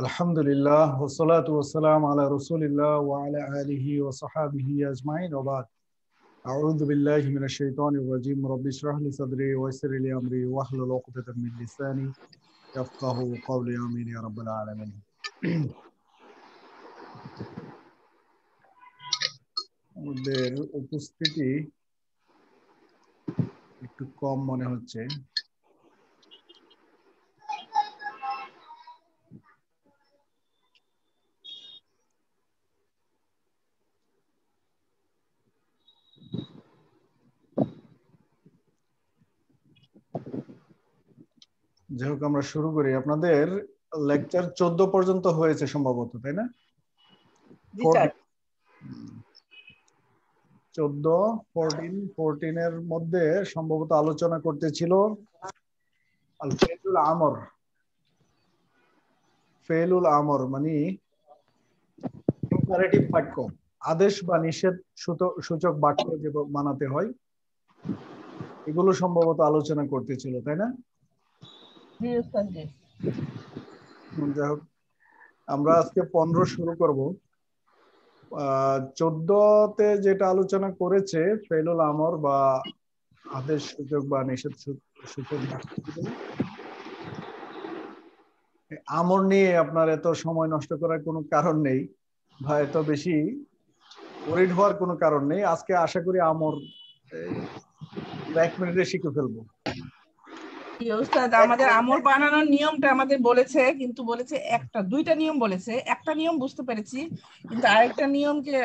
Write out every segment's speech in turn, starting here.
আলহামদুলিল্লাহ ওয়াসসালাতু ওয়াসসালামু আলা রাসূলিল্লাহ ওয়া আলা আলিহি ওয়া সাহবিহি আজমাইন ওয়া বাদ। আউযু বিল্লাহি মিনাশ শাইতানির রাজীম। রাব্বি ইশরাহ লি সাদরি ওয়া ইয়াসসির লি আমরি ওয়াহলুল উকদাতাম মিন লিসানি ইয়াফকাহু কওলি। আমিন ইয়া রাব্বাল আলামিন। আমাদের উপস্থিতি একটু কম মনে হচ্ছে। যাই হোক, আমরা শুরু করি। আপনাদের লেকচার 14 পর্যন্ত হয়েছে সম্ভবত, তাই না? 14 এর মধ্যে সম্ভবত আলোচনা করতেছিল আল ফেলুল আমর। ফেলুল আমর মানে ইম্পারেটিভ বাক্য, আদেশ বা নিষেধ সূচক বাক্য যে বানাতে হয়, এগুলো সম্ভবত আলোচনা করতেছিল, তাই না? যাই হোক, আমরা আজকে 15 শুরু করব। 14তে যেটা আলোচনা করেছে ফেলুল আমর বা আদেশ সূচক বা নিষেধ সূচক বাক্য, আমর নিয়ে আপনার এত সময় নষ্ট করার কোনো কারণ নেই বা এত বেশি ওরিড হওয়ার কোনো কারণ নেই। আজকে আশা করি আমর 1 মিনিটে শিখে ফেলবো। আমাদের আমর বানানোর নিয়মটা আমাদের বলেছে, কিন্তু বলেছে দুইটা নিয়ম বলেছে। একটা নিয়ম বুঝতে পেরেছি, কিন্তু আরেকটা নিয়মকে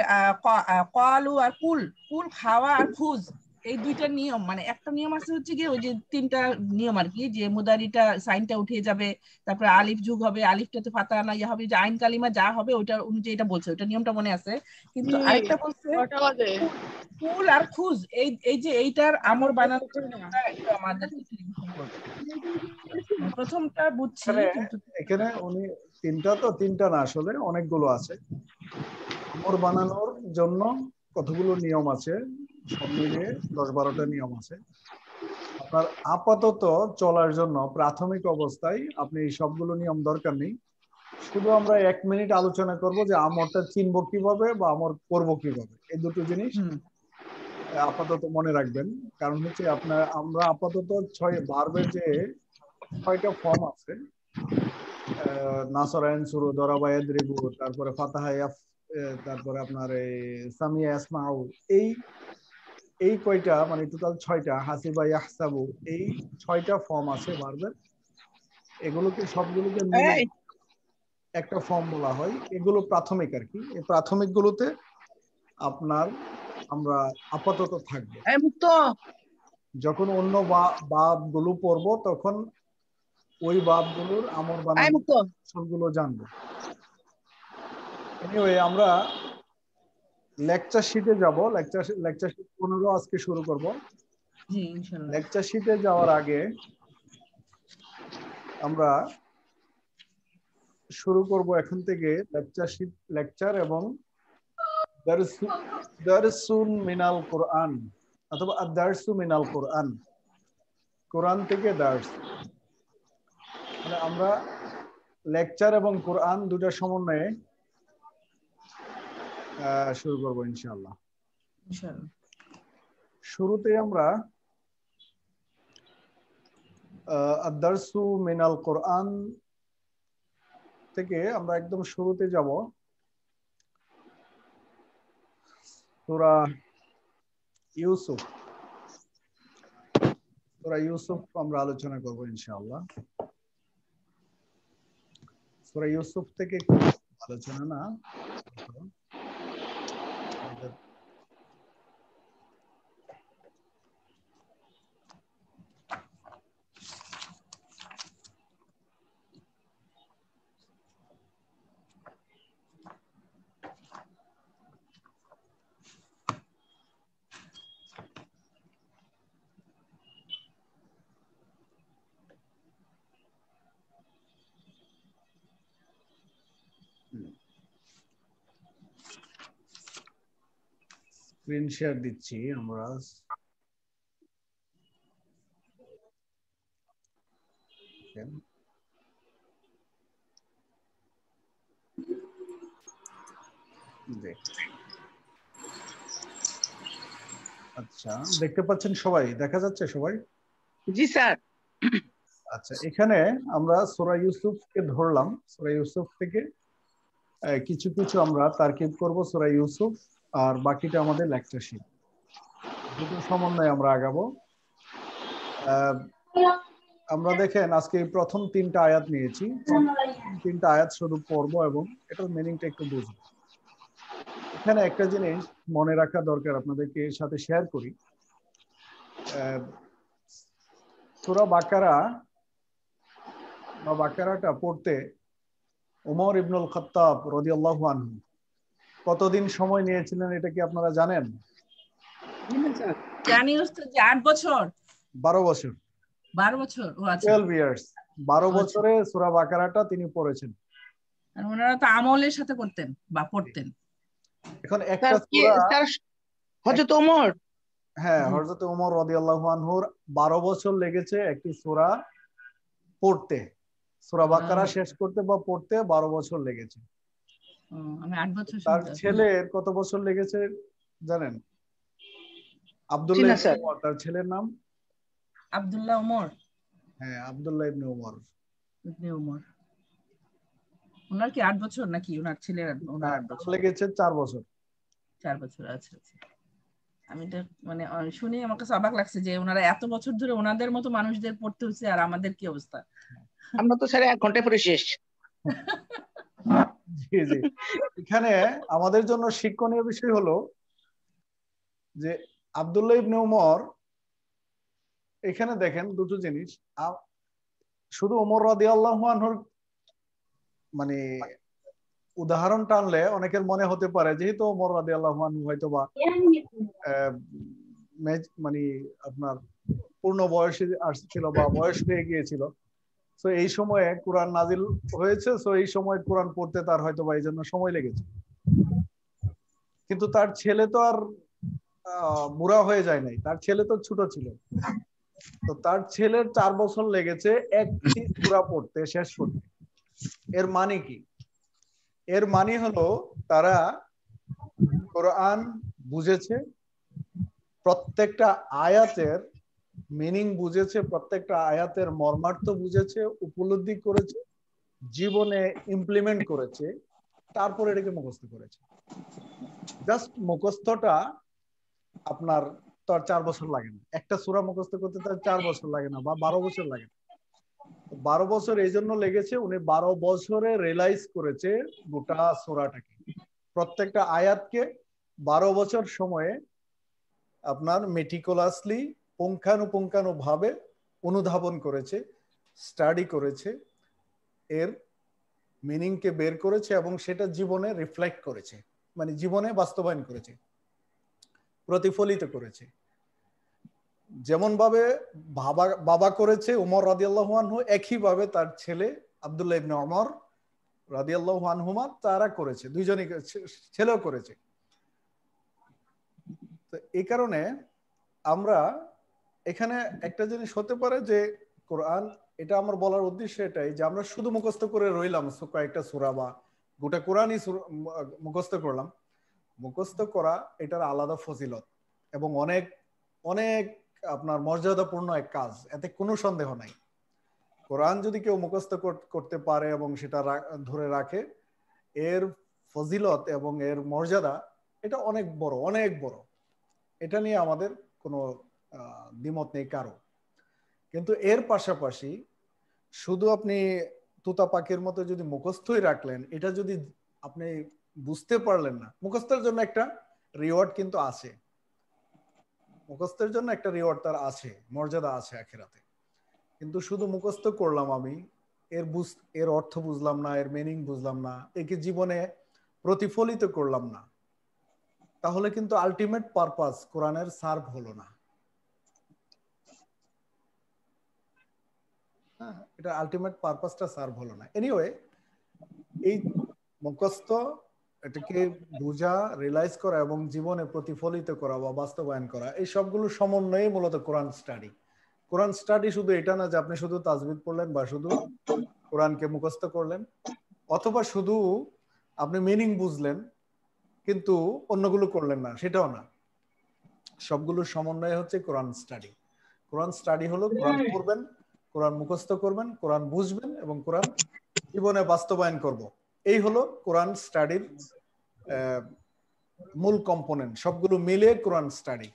কলু আর কুল, কুল খাওয়া আর খুজ, এই দুইটা নিয়ম। মানে একটা নিয়ম আছে হচ্ছে কি, ওই যে তিনটা নিয়ম আর কি, যে মুদারিটা সাইনটা উঠে যাবে, তারপরে আলিফ যুগ হবে, আলিফটাতে ফাতা না ইয়া হবে, যে আইন কালিমা যা হবে ওইটা অনুযায়ী এটা বলছে, ওইটা নিয়মটা মনে আছে। কিন্তু আরেকটা বলছে কুল আর খুজ, এই এই যে এইটার আমর বানানোর নিয়মটা একটু আমাদের প্রথমটা বুঝছি, কিন্তু এখানে উনি তিনটা না, আসলে অনেকগুলো আছে। আমর বানানোর জন্য কতগুলো নিয়ম আছে, সব মিলিয়ে 10-12টা নিয়ম আছে। আপনার আপাতত চলার জন্য প্রাথমিক অবস্থায় আপনি সবগুলো নিয়ম দরকার নেই। শুধু আমরা 1 মিনিট আলোচনা করব যে আমরটা চিনবো কিভাবে বা আমর করবো কিভাবে, এই দুটো জিনিস আপাতত মনে রাখবেন। কারণ হচ্ছে আমরা আপাতত 6 ভার্বের যে 6টা ফর্ম আছে, নাসরা ইয়ানসুরু, দরাবা ইয়াদরিবু, তারপরে ফাতাহা তারপরে আপনার এই সামিয়া ইয়াসমাউ, এই এই কয়টা মানে টোটাল 6টা, হাসিবা ইয়াহসাবু, এই 6টা ফর্ম আছে ভার্বের। এগুলোকে সবগুলোকে মিলে একটা ফর্ম বলা হয়। এগুলো প্রাথমিক আর কি। এই প্রাথমিক গুলোতে আপনার আমরা আপাতত থাকবো। যখন অন্য বাব গুলো পড়বো তখন ওই বাবগুলোর আমর বানানগুলো জানবো। এনিওয়ে, আমরা লেকচার শিটে যাব। লেকচার শিট 15 আজকে শুরু করব। লেকচার শিটে যাওয়ার আগে আমরা শুরু করব এখন থেকে লেকচার এবং দারসুন মিনাল কোরআন অথবা আদ-দারসু মিনাল কোরআন, কোরআন থেকে দার্স। মানে আমরা লেকচার এবং কোরআন দুটো সমন্বয়ে শুরু করব ইনশাআল্লাহ। শুরুতে আমরা আদ-দারসু মিনাল কোরআন থেকে আমরা একদম শুরুতে যাব। সূরা ইউসুফ, সূরা ইউসুফ আমরা আলোচনা করব ইনশাআল্লাহ। সূরা ইউসুফ থেকে আলোচনা না, স্ক্রিন শেয়ার দিচ্ছি আমরা। জি। আচ্ছা, দেখতে পাচ্ছেন সবাই? দেখা যাচ্ছে সবাই? জি স্যার। আচ্ছা, এখানে আমরা সূরা ইউসুফকে ধরলাম। সূরা ইউসুফ থেকে কিছু কিছু আমরা তারকিব করব সূরা ইউসুফ, আর বাকিটা আমাদের লেকচার শিট। দুটো সমন্বয়ে আমরা আগাবো। আমরা দেখেন আজকে প্রথম 3টা আয়াত নিয়েছি। 3টা আয়াত শুধু পড়বো এবং এটার মিনিংটা একটু বুঝবো। এখানে একটা জিনিস মনে রাখা দরকার, আপনাদেরকে এর সাথে শেয়ার করি। সূরা বাকারা বা বাকারাটা পড়তে ওমর ইবনুল খাত্তাব রাদিয়াল্লাহু আনহু কতদিন সময় নিয়েছিলেন, এটা কি আপনারা জানেন? জানি ওস্তাদ যে 8 বছর 12 বছর। 12 বছর, ও আচ্ছা। 12 ইয়ার্স, 12 বছরে সূরা বাকারাটা তিনি পড়েছেন। আর ওনারা তো আমলের সাথে করতেন বা পড়তেন। এখন একটা সূরা হযরত ওমর, হ্যাঁ, হযরত ওমর রাদিয়াল্লাহু আনহুর 12 বছর লেগেছে একটি সূরা পড়তে। সূরা বাকারা শেষ করতে বা পড়তে 12 বছর লেগেছে। আমি 8 বছর তার শুনতাম। ছেলের কত বছর লেগেছে জানেন? আব্দুল্লাহ ইবনে ওমর, তার ছেলের নাম আব্দুল্লাহ ওমর। হ্যাঁ, আব্দুল্লাহ ইবনে ওমর। ইবনে ওমর। ওনার কি 8 বছর নাকি ওনার ছেলের? ওনার 8 বছর লেগেছে 4 বছর। 4 বছর, আচ্ছা আচ্ছা। আমি তো মানে শুনি আমার কাছে অবাক লাগছে যে ওনারা এত বছর ধরে ওনাদের মতো মানুষদের পড়তে হচ্ছে, আর আমাদের কি অবস্থা। আমরা তো স্যার 1 ঘন্টায় পড়ে শেষ। জি জি। এখানে আমাদের জন্য শিক্ষণীয় বিষয় হলো যে আব্দুল্লাহ ইবনে ওমর, এখানে দেখেন দুটো জিনিস। শুধু ওমর রাদিয়াল্লাহু আনহুর মানে উদাহরণ টানলে অনেকের মনে হতে পারে যেহেতু ওমর রাদিয়াল্লাহু আনহু হয়তোবা মানে আপনার পূর্ণ বয়সে আসছিল বা বয়স হয়ে গিয়েছিল, তো এই সময়ে কোরআন নাজিল হয়েছে, তো এই সময় কোরআন পড়তে তার হয়তোবা এই জন্য সময় লেগেছে। কিন্তু তার ছেলে তো আর বুড়া হয়ে যায় নাই, তার ছেলে তো ছোট ছিল। তো তার ছেলের 4 বছর লেগেছে একটি সূরা পড়তে, শেষ করতে। এর মানে কি? এর মানে হলো তারা কোরআন বুঝেছে, প্রত্যেকটা আয়াতের মিনিং বুঝেছে, প্রত্যেকটা আয়াতের মর্মার্থ বুঝেছে, উপলব্ধি করেছে, জীবনে ইমপ্লিমেন্ট করেছে, তারপর এটাকে মুখস্থ করেছে। জাস্ট মুখস্থটা আপনার তো আর 4 বছর লাগে না। একটা সূরা মুখস্থ করতে তার 4 বছর লাগে না বা 12 বছর লাগে না। 12 বছর এই জন্য লেগেছে, উনি 12 বছরে রিয়েলাইজ করেছে গোটা সূরাটাকে, প্রত্যেকটা আয়াতকে 12 বছর সময়ে আপনার মেটিকুলাসলি পুঙ্খানুপুঙ্খানুভাবে অনুধাবন করেছে, স্টাডি করেছে, এর মিনিংকে বের করেছে এবং সেটা জীবনে রিফ্লেক্ট করেছে, মানে জীবনে বাস্তবায়ন করেছে, প্রতিফলিত করেছে। যেমন ভাবে বাবা করেছে ওমর রাদিয়াল্লাহু আনহু, একই ভাবে তার ছেলে আব্দুল্লাহ ইবনে ওমর রাদিয়াল্লাহু আনহুমা তারা করেছে, দুইজনই ছেলেও করেছে। তো এই কারণে আমরা এখানে একটা জিনিস হতে পারে যে কোরআন, এটা আমার বলার উদ্দেশ্য এটাই যে আমরা শুধু মুখস্থ করে রইলাম কয়েকটা সূরা বা গোটা কোরআনই মুখস্থ করলাম। মুখস্থ করা এটার আলাদা ফজিলত এবং অনেক অনেক আপনার মর্যাদাপূর্ণ এক কাজ, এতে কোনো সন্দেহ নাই। কোরআন যদি কেউ মুখস্থ করতে পারে এবং সেটা ধরে রাখে, এর ফজিলত এবং এর মর্যাদা এটা অনেক বড়, অনেক বড়। এটা নিয়ে আমাদের কোনো দ্বিমত নেই কারো। কিন্তু এর পাশাপাশি শুধু আপনি তুতা পাখির মতো যদি মুখস্থই রাখলেন, এটা যদি আপনি বুঝতে পারলেন না, মুখস্থের জন্য একটা রিওয়ার্ড কিন্তু আছে, মুখস্থের জন্য একটা রিওয়ার্ড তার আছে, মর্যাদা আছে আখিরাতে। কিন্তু শুধু মুখস্থ করলাম আমি, এর অর্থ বুঝলাম না, এর মিনিং বুঝলাম না, একে জীবনে প্রতিফলিত করলাম না, তাহলে কিন্তু আলটিমেট পারপাস কোরআনের সার্ভ হলো না। এটা আলটিমেট পারপাসটা সার্ভ হলো না। এনিওয়ে, এই মুখস্থ, এটাকে বোঝা, রিয়েলাইজ করা এবং জীবনে প্রতিফলিত করা বা বাস্তবায়ন করা, এই সবগুলো সমন্বয়ে মূলত কোরআন স্টাডি। কোরআন স্টাডি শুধু এটা না যে আপনি শুধু তাজবিদ পড়লেন বা শুধু কোরআনকে মুখস্থ করলেন অথবা শুধু আপনি মিনিং বুঝলেন কিন্তু অন্যগুলো করলেন না, সেটাও না। সবগুলোর সমন্বয় হচ্ছে কোরআন স্টাডি। কোরআন স্টাডি হলো কোরআন পড়বেন, কোরআন মুখস্থ করবেন, কোরআন বুঝবেন এবং কোরআন জীবনে বাস্তবায়ন করব। এই হলো কোরআন স্টাডির মূল কম্পোনেন্ট, সবগুলো মিলে কোরআন স্টাডি।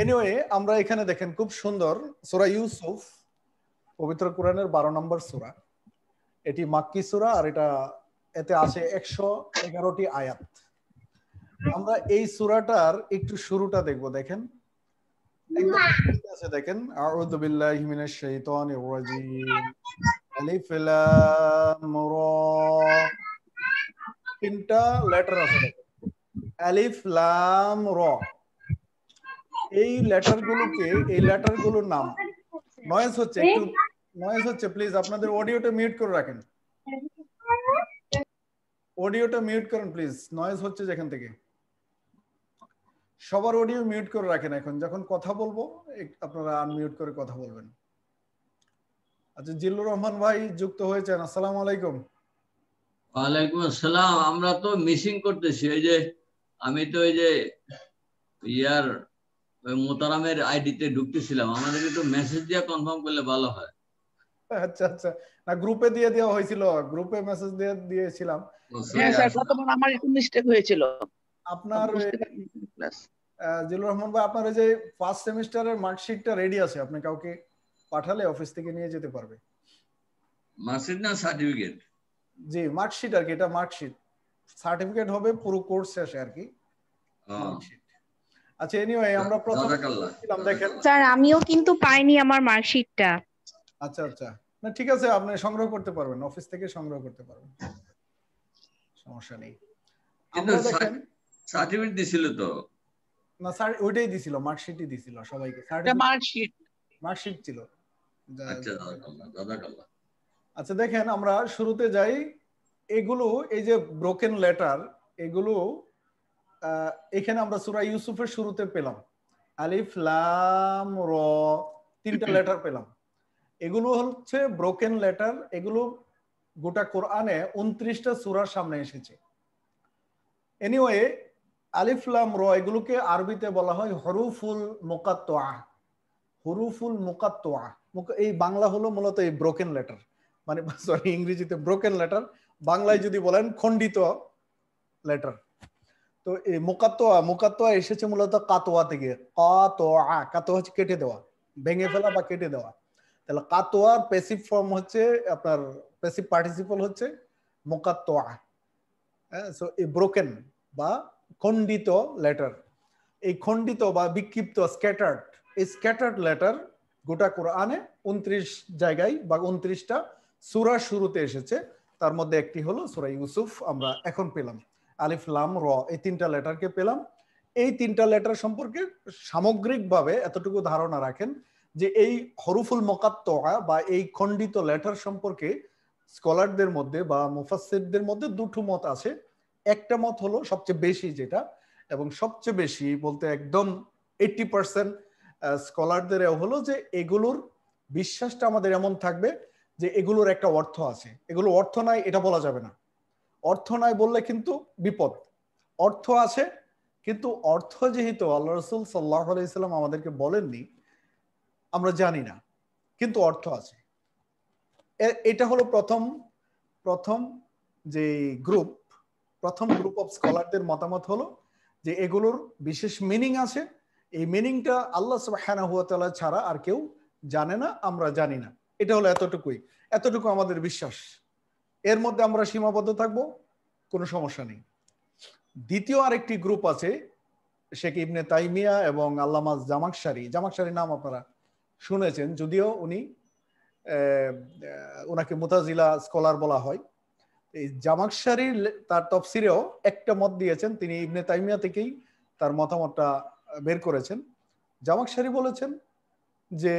এনিওয়ে আমরা এখানে দেখেন খুব সুন্দর সূরা ইউসুফ, পবিত্র কোরআনের 12 নম্বর সূরা। এটি মাক্কি সূরা আর এতে আছে 111টি আয়াত। আমরা এই সূরাটার একটু শুরুটা দেখব। দেখেন একদম শুরুতে আছে, দেখেন আউযু বিল্লাহি মিনাশ শাইতানির রাজিম, আলিফ লাম রা, তিনটা লেটার আছে দেখেন, আলিফ লাম র। এই লেটারগুলোর নাম। নয়েজ হচ্ছে, একটু নয়েজ হচ্ছে, প্লিজ আপনাদের অডিওটা মিউট করে রাখেন। অডিওটা মিউট করেন প্লিজ, নয়েজ হচ্ছে যেখান থেকে। সবার অডিও মিউট করে রাখেন। এখন যখন কথা বলবো আপনারা আনমিউট করে কথা বলবেন। আচ্ছা, জিল্লুর রহমান ভাই যুক্ত হয়েছেন, আসসালামু আলাইকুম। ওয়ালাইকুম আসসালাম। আমরা তো মিসিং করতেছি, ওই যে আমি তো ওই যে ইয়ার ওই মোতারামের আইডিতে ঢুকতেছিলাম, আমাদেরকে একটু মেসেজ দিয়ে কনফার্ম করলে ভালো হয়। আচ্ছা আচ্ছা, না গ্রুপে দিয়ে দেওয়া হয়েছিল, গ্রুপে মেসেজ দিয়েছিলাম। হ্যাঁ স্যার, প্রথমবার আমার একটু মিস্টেক হয়েছিল। আপনার জিল্লুর রহমান ভাই, আপনার ওই যে ফার্স্ট সেমিস্টারের মার্কশিটটা রেডি আছে, আপনি কাউকে পাঠালে অফিস থেকে নিয়ে যেতে পারবে। মার্কশিট না সার্টিফিকেট? জি মার্কশিট আর কি, এটা মার্কশিট, সার্টিফিকেট হবে পুরো কোর্স শেষে আর কি, মার্কশিট। আচ্ছা এনিওয়ে আমরা প্রথম ছিলাম, দেখেন স্যার আমিও কিন্তু পাইনি আমার মার্কশিটটা। আচ্ছা আচ্ছা, না ঠিক আছে, আপনি সংগ্রহ করতে পারবেন, অফিস থেকে সংগ্রহ করতে পারবেন, সমস্যা নেই। আমরা দেখেন সার্টিফিকেট দিছিল তো না স্যার, ওইটাই দিছিল, মার্কশিটই দিছিল সবাইকে, মার্কশিট ছিল। আচ্ছা জাযাকাল্লাহ। আচ্ছা দেখেন আমরা শুরুতে যাই। এগুলো এই যে ব্রোকেন লেটার, এগুলো এখানে আমরা সূরা ইউসুফের শুরুতে পেলাম, আলিফ লাম র, তিনটা লেটার পেলাম। এগুলো হচ্ছে ব্রোকেন লেটার। এগুলো গোটা কোরআনে 29টা সূরার সামনে এসেছে। এনিওয়ে আলিফ লাম র এগুলোকে আরবিতে বলা হয় হরুফুল মুকাত্তআ। হুরুফুল মুকাত্তআ, এই বাংলা হলো মূলত এই ব্রোকেন লেটার, মানে সরি ইংরেজিতে ব্রোকেন লেটার, বাংলায় যদি বলেন খণ্ডিত লেটার। তো এই মুকাত্তআ এসেছে মূলত কাতোয়া থেকে। কাতোয়া হচ্ছে কেটে দেওয়া, ভেঙে ফেলা বা কেটে দেওয়া। তাহলে কাতোয়ার প্যাসিভ ফর্ম হচ্ছে আপনার, প্যাসিভ পার্টিসিপল হচ্ছে মুকাত্তআ। সো এই ব্রোকেন বা খণ্ডিত লেটার, এই খণ্ডিত বা বিক্ষিপ্ত স্ক্যাটার্ড, এই স্ক্যাটার্ড লেটার গোটা কোরআনে 29 জায়গায় বা 29টা সূরার শুরুতে এসেছে। তার মধ্যে একটি হলো সূরা ইউসুফ, আমরা এখন পেলাম আলিফ লাম র, এই তিনটা লেটারকে পেলাম। এই তিনটা লেটার সম্পর্কে সামগ্রিকভাবে এতটুকু ধারণা রাখেন যে এই হরুফুল মুকাত্তআ বা এই খণ্ডিত লেটার সম্পর্কে স্কলারদের মধ্যে বা মুফাসসিরদের মধ্যে দুটো মত আছে। একটা মত হলো সবচেয়ে বেশি যেটা, এবং সবচেয়ে বেশি বলতে একদম 80% স্কলারদের হলো যে এগুলোর বিশ্বাসটা আমাদের এমন থাকবে যে এগুলোর একটা অর্থ আছে, এগুলো অর্থ নাই এটা বলা যাবে না। অর্থ নাই বললে কিন্তু বিপদ। অর্থ আছে, কিন্তু অর্থ যেহেতু আল্লাহ রাসূল সাল্লাল্লাহু আলাইহি সাল্লাম আমাদেরকে বলেননি, আমরা জানি না, কিন্তু অর্থ আছে। এটা হলো প্রথম যে প্রথম গ্রুপ অফ স্কলারদের মতামত হলো যে এগুলোর বিশেষ মিনিং আছে। এই মিনিংটা আল্লাহ সুবহানাহু ওয়া তাআলা ছাড়া আর কেউ জানে না, আমরা জানি না। এটা হলো এতটুকু আমাদের বিশ্বাস। এর মধ্যে আমরা সীমাবদ্ধ থাকবো, কোনো সমস্যা নেই। দ্বিতীয় আরেকটি গ্রুপ আছে, শেখ ইবনে তাইমিয়া এবং আল্লামা জামাখশারি নাম আপনারা শুনেছেন, যদিও ওনাকে মুতাজিলা স্কলার বলা হয়। এই জামাখশারি তার তাফসিরেও একটা মত দিয়েছেন, তিনি ইবনে তাইমিয়া থেকেই তার মতামতটা বের করেছেন। জামাখশারি বলেছেন যে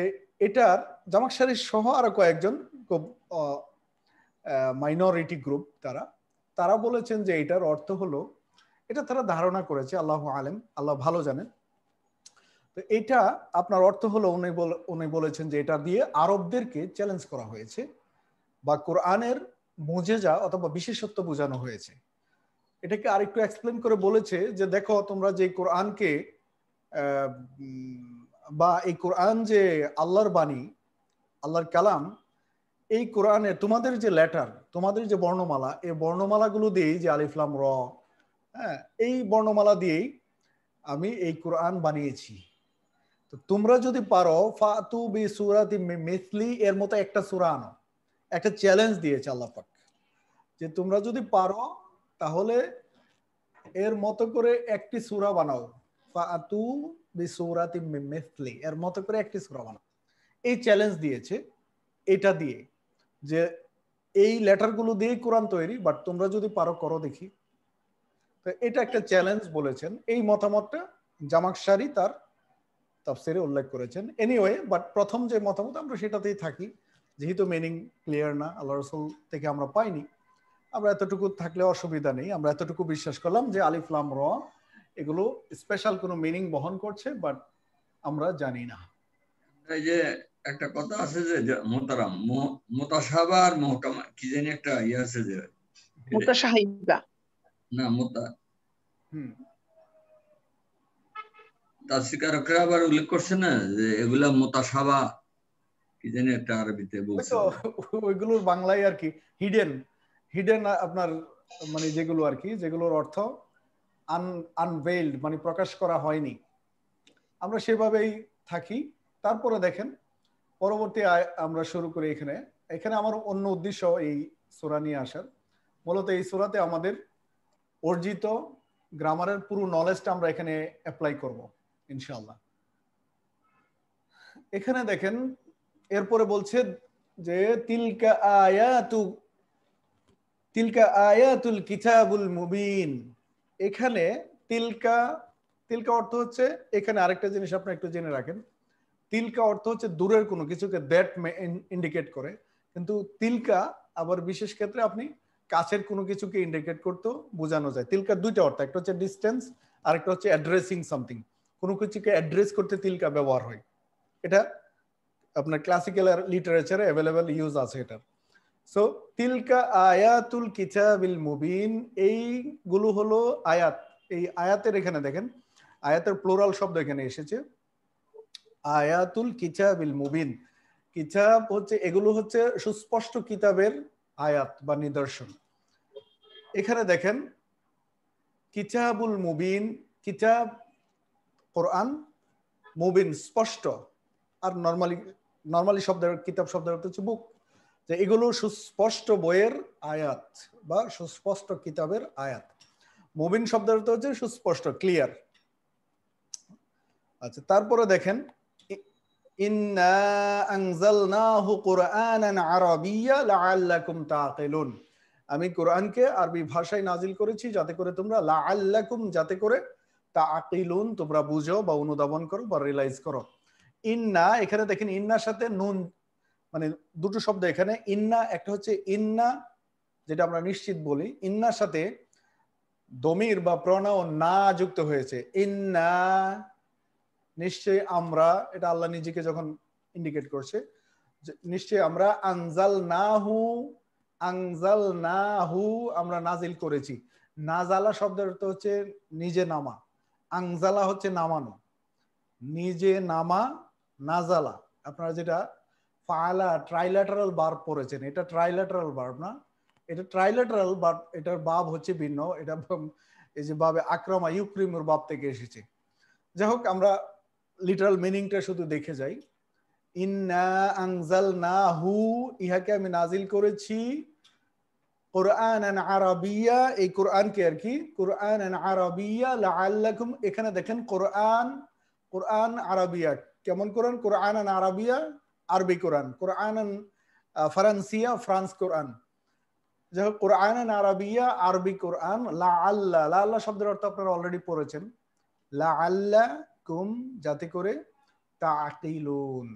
এটার, জামাখশারি সহ আরো কয়েকজন খুব মাইনরিটি গ্রুপ, তারা বলেছেন যে এটার অর্থ হলো, এটা তারা ধারণা করেছে, আল্লাহু আলেম, আল্লাহ ভালো জানেন। তো এটা আপনার অর্থ হলো, উনি বলেছেন যে এটা দিয়ে আরবদেরকে চ্যালেঞ্জ করা হয়েছে বা কোরআনের মুজেজা অথবা বিশেষত্ব বোঝানো হয়েছে। এটাকে আরেকটু এক্সপ্লেন করে বলেছে যে দেখো তোমরা যে কোরআনকে বা এই কোরআন যে আল্লাহর বাণী, আল্লাহর কালাম, এই কোরআনে তোমাদের যে লেটার, তোমাদের যে বর্ণমালা, এই বর্ণমালাগুলো দিয়েই যে আলিফ লাম র, হ্যাঁ, এই বর্ণমালা দিয়েই আমি এই কোরআন বানিয়েছি। তো তোমরা যদি পারো ফাতু বি সূরাতি মিসলি, এর মতো একটা সূরা আনো। একটা চ্যালেঞ্জ দিয়েছে আল্লাহ পাক যে তোমরা যদি পারো তাহলে এর মতো করে একটি সূরা বানাও। ফাতু বি সূরাতি মিসলি, এর মতো করে একটি সূরা বানাও। এই চ্যালেঞ্জ দিয়েছে এটা দিয়ে যে এই লেটারগুলো দিয়ে কোরআন তৈরি, বাট তোমরা যদি পারো করো দেখি। তো এটা একটা চ্যালেঞ্জ বলেছেন। এই মতামতটা জামাকশারি তার তাফসিরে উল্লেখ করেছেন। এনিওয়ে, বাট প্রথম যে মতামত আমরা সেটাতেই থাকি, যেহেতু মিনিং ক্লিয়ার না, আল্লাহ রাসূল থেকে আমরা পাইনি, আমরা এতটুকু থাকলে অসুবিধা নেই। আমরা এতটুকু বিশ্বাস করলাম যে আলিফ লাম র এগুলো স্পেশাল কোনো মিনিং বহন করছে, বাট আমরা জানি না। এই যে একটা কথা আছে যে মোহতারাম, মুতাশাবা আর মুহকামা কি জানি একটা ইয়ে আছে যে মুতাশাহিবা না মোতা তাফসীরকারকরা আবার উল্লেখ করছে না যে এগুলা মুতাশাবা কি জানি একটা আরবিতে বলছে, ওইগুলোর বাংলায় আর কি হিডেন হিডেন আপনার মানে যেগুলো আর কি, যেগুলোর অর্থ আনভেইলড, মানে প্রকাশ করা হয়নি, আমরা সেভাবেই থাকি। তারপরে দেখেন পরবর্তী আমরা শুরু করি। এখানে আমার অন্য উদ্দেশ্য এই সূরা নিয়ে আসার, মূলত এই সূরাতে আমাদের অর্জিত গ্রামারের পুরো নলেজটা আমরা এখানে অ্যাপ্লাই করব ইনশাআল্লাহ। এখানে দেখেন এরপরে বলছে যে তিলকা আয়াতুল কিতাবুল মুবিন। এখানে তিলকা অর্থ হচ্ছে, এখানে আরেকটা জিনিস আপনি একটু জেনে রাখেন, তিলকা অর্থ হচ্ছে দূরের কোনো কিছুকে দ্যাট ইন্ডিকেট করে, কিন্তু তিলকা আবার বিশেষ ক্ষেত্রে আপনি কাছের কোনো কিছুকে ইন্ডিকেট করতেও বোঝানো যায়। তিলকা দুইটা অর্থ, একটা হচ্ছে ডিস্টেন্স, আরেকটা হচ্ছে অ্যাড্রেসিং সামথিং। কোনো কিছুকে অ্যাড্রেস করতে তিলকা ব্যবহার হয়। এটা আপনার ক্লাসিক্যাল লিটারেচারে অ্যাভেলেবল ইউজ আছে এটা। সো তিলকা আয়াতুল কিতাবিল মুবিন, এইগুলো হলো আয়াত। এই আয়াতের এখানে দেখেন আয়াতের প্লুরাল শব্দ এখানে এসেছে, আয়াতুল কিতাবিল মুবিন। কিতাব হচ্ছে, এগুলো হচ্ছে সুস্পষ্ট কিতাবের আয়াত বা নিদর্শন। এখানে দেখেন কিতাবুল মুবিন, কিতাব কোরআন, মুবিন স্পষ্ট, আর নরমালি শব্দের কিতাব শব্দের অর্থ হচ্ছে বুক, যে এগুলো সুস্পষ্ট বইয়ের আয়াত বা সুস্পষ্ট কিতাবের আয়াত। মুবিন শব্দের অর্থ হচ্ছে সুস্পষ্ট, ক্লিয়ার। আচ্ছা, তারপরে দেখেন ইন্না আনজালনাহু কুরআনান আরাবিয়্যা লাআল্লাকুম তাআকিলুন। আমি কোরআনকে আরবি ভাষায় নাজিল করেছি যাতে করে তোমরা, লাআল্লাকুম যাতে করে, তাআকিলুন তোমরা বুঝো বা অনুধাবন করো বা রিয়ালাইজ করো। ইন্না, এখানে দেখেন ইন্নার সাথে নুন, মানে দুটো শব্দ এখানে। ইন্না একটা হচ্ছে ইন্না, যেটা আমরা নিশ্চিত বলি, ইন্নার সাথে দমির বা প্রনাউন না যুক্ত হয়েছে। ইন্না নিশ্চয় আমরা, এটা আল্লাহ নিজেকে যখন ইন্ডিকেট করছে, নিশ্চয় আমরা আনজালনাহু আমরা নাজিল করেছি। নাজালা শব্দের অর্থ হচ্ছে নিজে নামা, আনজালা হচ্ছে নামানো, নিজে নামা, নাজালা। আপনারা যেটা ফাআলা ট্রাইল্যাটারাল ভার্ব পড়েছেন, এটা ট্রাইল্যাটারাল ভার্ব না, এটা ট্রাইল্যাটারাল ভার্ব, এটার ভাব হচ্ছে ভিন্ন। এটা এই যে ভাবে আকরামা ইউক্রিমুর ভাব থেকে এসেছে। যাই হোক, আমরা লিটারাল মিনিংটা শুধু দেখে যাই। ইন্না আনজালনাহু, ইহাকে আমি নাজিল করেছি, কুরআনান আরাবিয়্যা, এই কোরআনকে আর কি, কুরআনান আরাবিয়্যা লাআল্লাকুম। এখানে দেখেন কোরআন আরাবিয়া, কেমন কোরআন? কুরআনান আরাবিয়া আরবি কোরআন, কুরআনান ফরান্সিয়া ফ্রান্স কোরআন। যাই হোক, কুরআনান আরাবিয়া আরবি কোরআন। লাআল্লা শব্দের অর্থ আপনারা অলরেডি পড়েছেন, লাআল্লাকুম যাতে করে, তাআকিলুন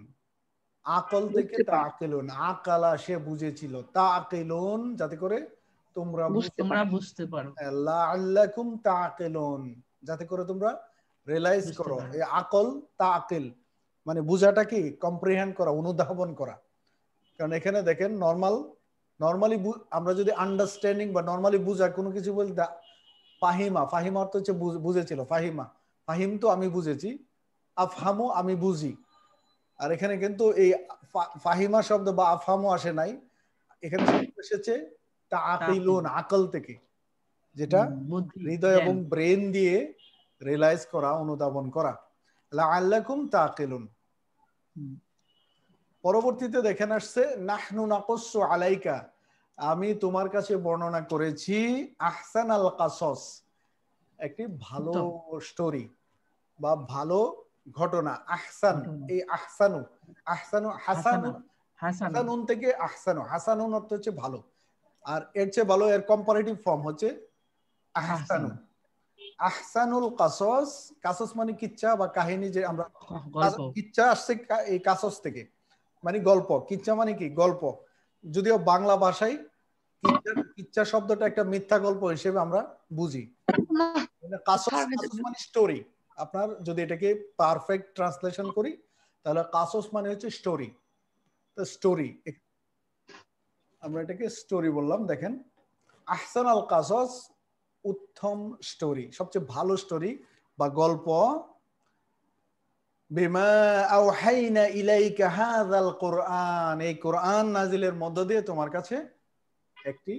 আকল থেকে তাআকিলুন, আকালা সে বুঝেছিল, তাআকিলুন যাতে করে তোমরা বুঝতে পারো, লাআল্লাকুম তাআকিলুন যাতে করে তোমরা রিয়ালাইজ করো। এই আকল তাআকিল মানে বুঝাটা কি, কম্প্রিহেন্ড করা, অনুধাবন করা। কারণ এখানে দেখেন নরমালি আমরা যদি আন্ডারস্ট্যান্ডিং বা নরমালি বুঝা কোনো কিছু বলতে, ফাহিমা, ফাহিমা অর্থ হচ্ছে বুঝেছিল, ফাহিমা, ফাহিম তো আমি বুঝেছি, আফহামু আমি বুঝি। আর এখানে কিন্তু এই ফাহিমা শব্দ বা আফহামু আসে নাই, এখানে শব্দ এসেছে তাআকিলুন, আকল থেকে, যেটা হৃদয় এবং ব্রেন দিয়ে রিয়েলাইজ করা, অনুধাবন করা। লাআল্লাকুম তাআকিলুন। পরবর্তীতে দেখেন আসছে নাহনু নাকুসু আলাইকা, আমি তোমার কাছে বর্ণনা করেছি আহসানাল কাসস, একটি ভালো স্টোরি বা ভালো ঘটনা। আহসান, এই আহসানু, আহসানু হাসানুন থেকে আহসানু, হাসানুন অর্থ হচ্ছে ভালো, আর এর চেয়ে ভালো এর কম্পারেটিভ ফর্ম হচ্ছে আহসানু। আহসানুল কাসস, কাসস মানে কিচ্ছা বা কাহিনী, যে আমরা কিচ্ছা আসছে এই কাসস থেকে, মানে গল্প। কিচ্ছা মানে কি? গল্প। যদিও বাংলা ভাষায় কিচ্ছা শব্দটা একটা মিথ্যা গল্প হিসেবে আমরা বুঝি। কাসস মানে স্টোরি। আপনার যদি এটাকে পারফেক্ট ট্রান্সলেশন করি তাহলে কাসস মানে হচ্ছে স্টোরি। তো স্টোরি, আমরা এটাকে স্টোরি বললাম। দেখেন আহসানাল কাসস, উত্তম স্টোরি, সবচেয়ে ভালো স্টোরি বা গল্প। বিমা আওহাইনা ইলাইকা হাযাল কুরআন, এই কোরআন নাজিলের মধ্য দিয়ে তোমার কাছে একটি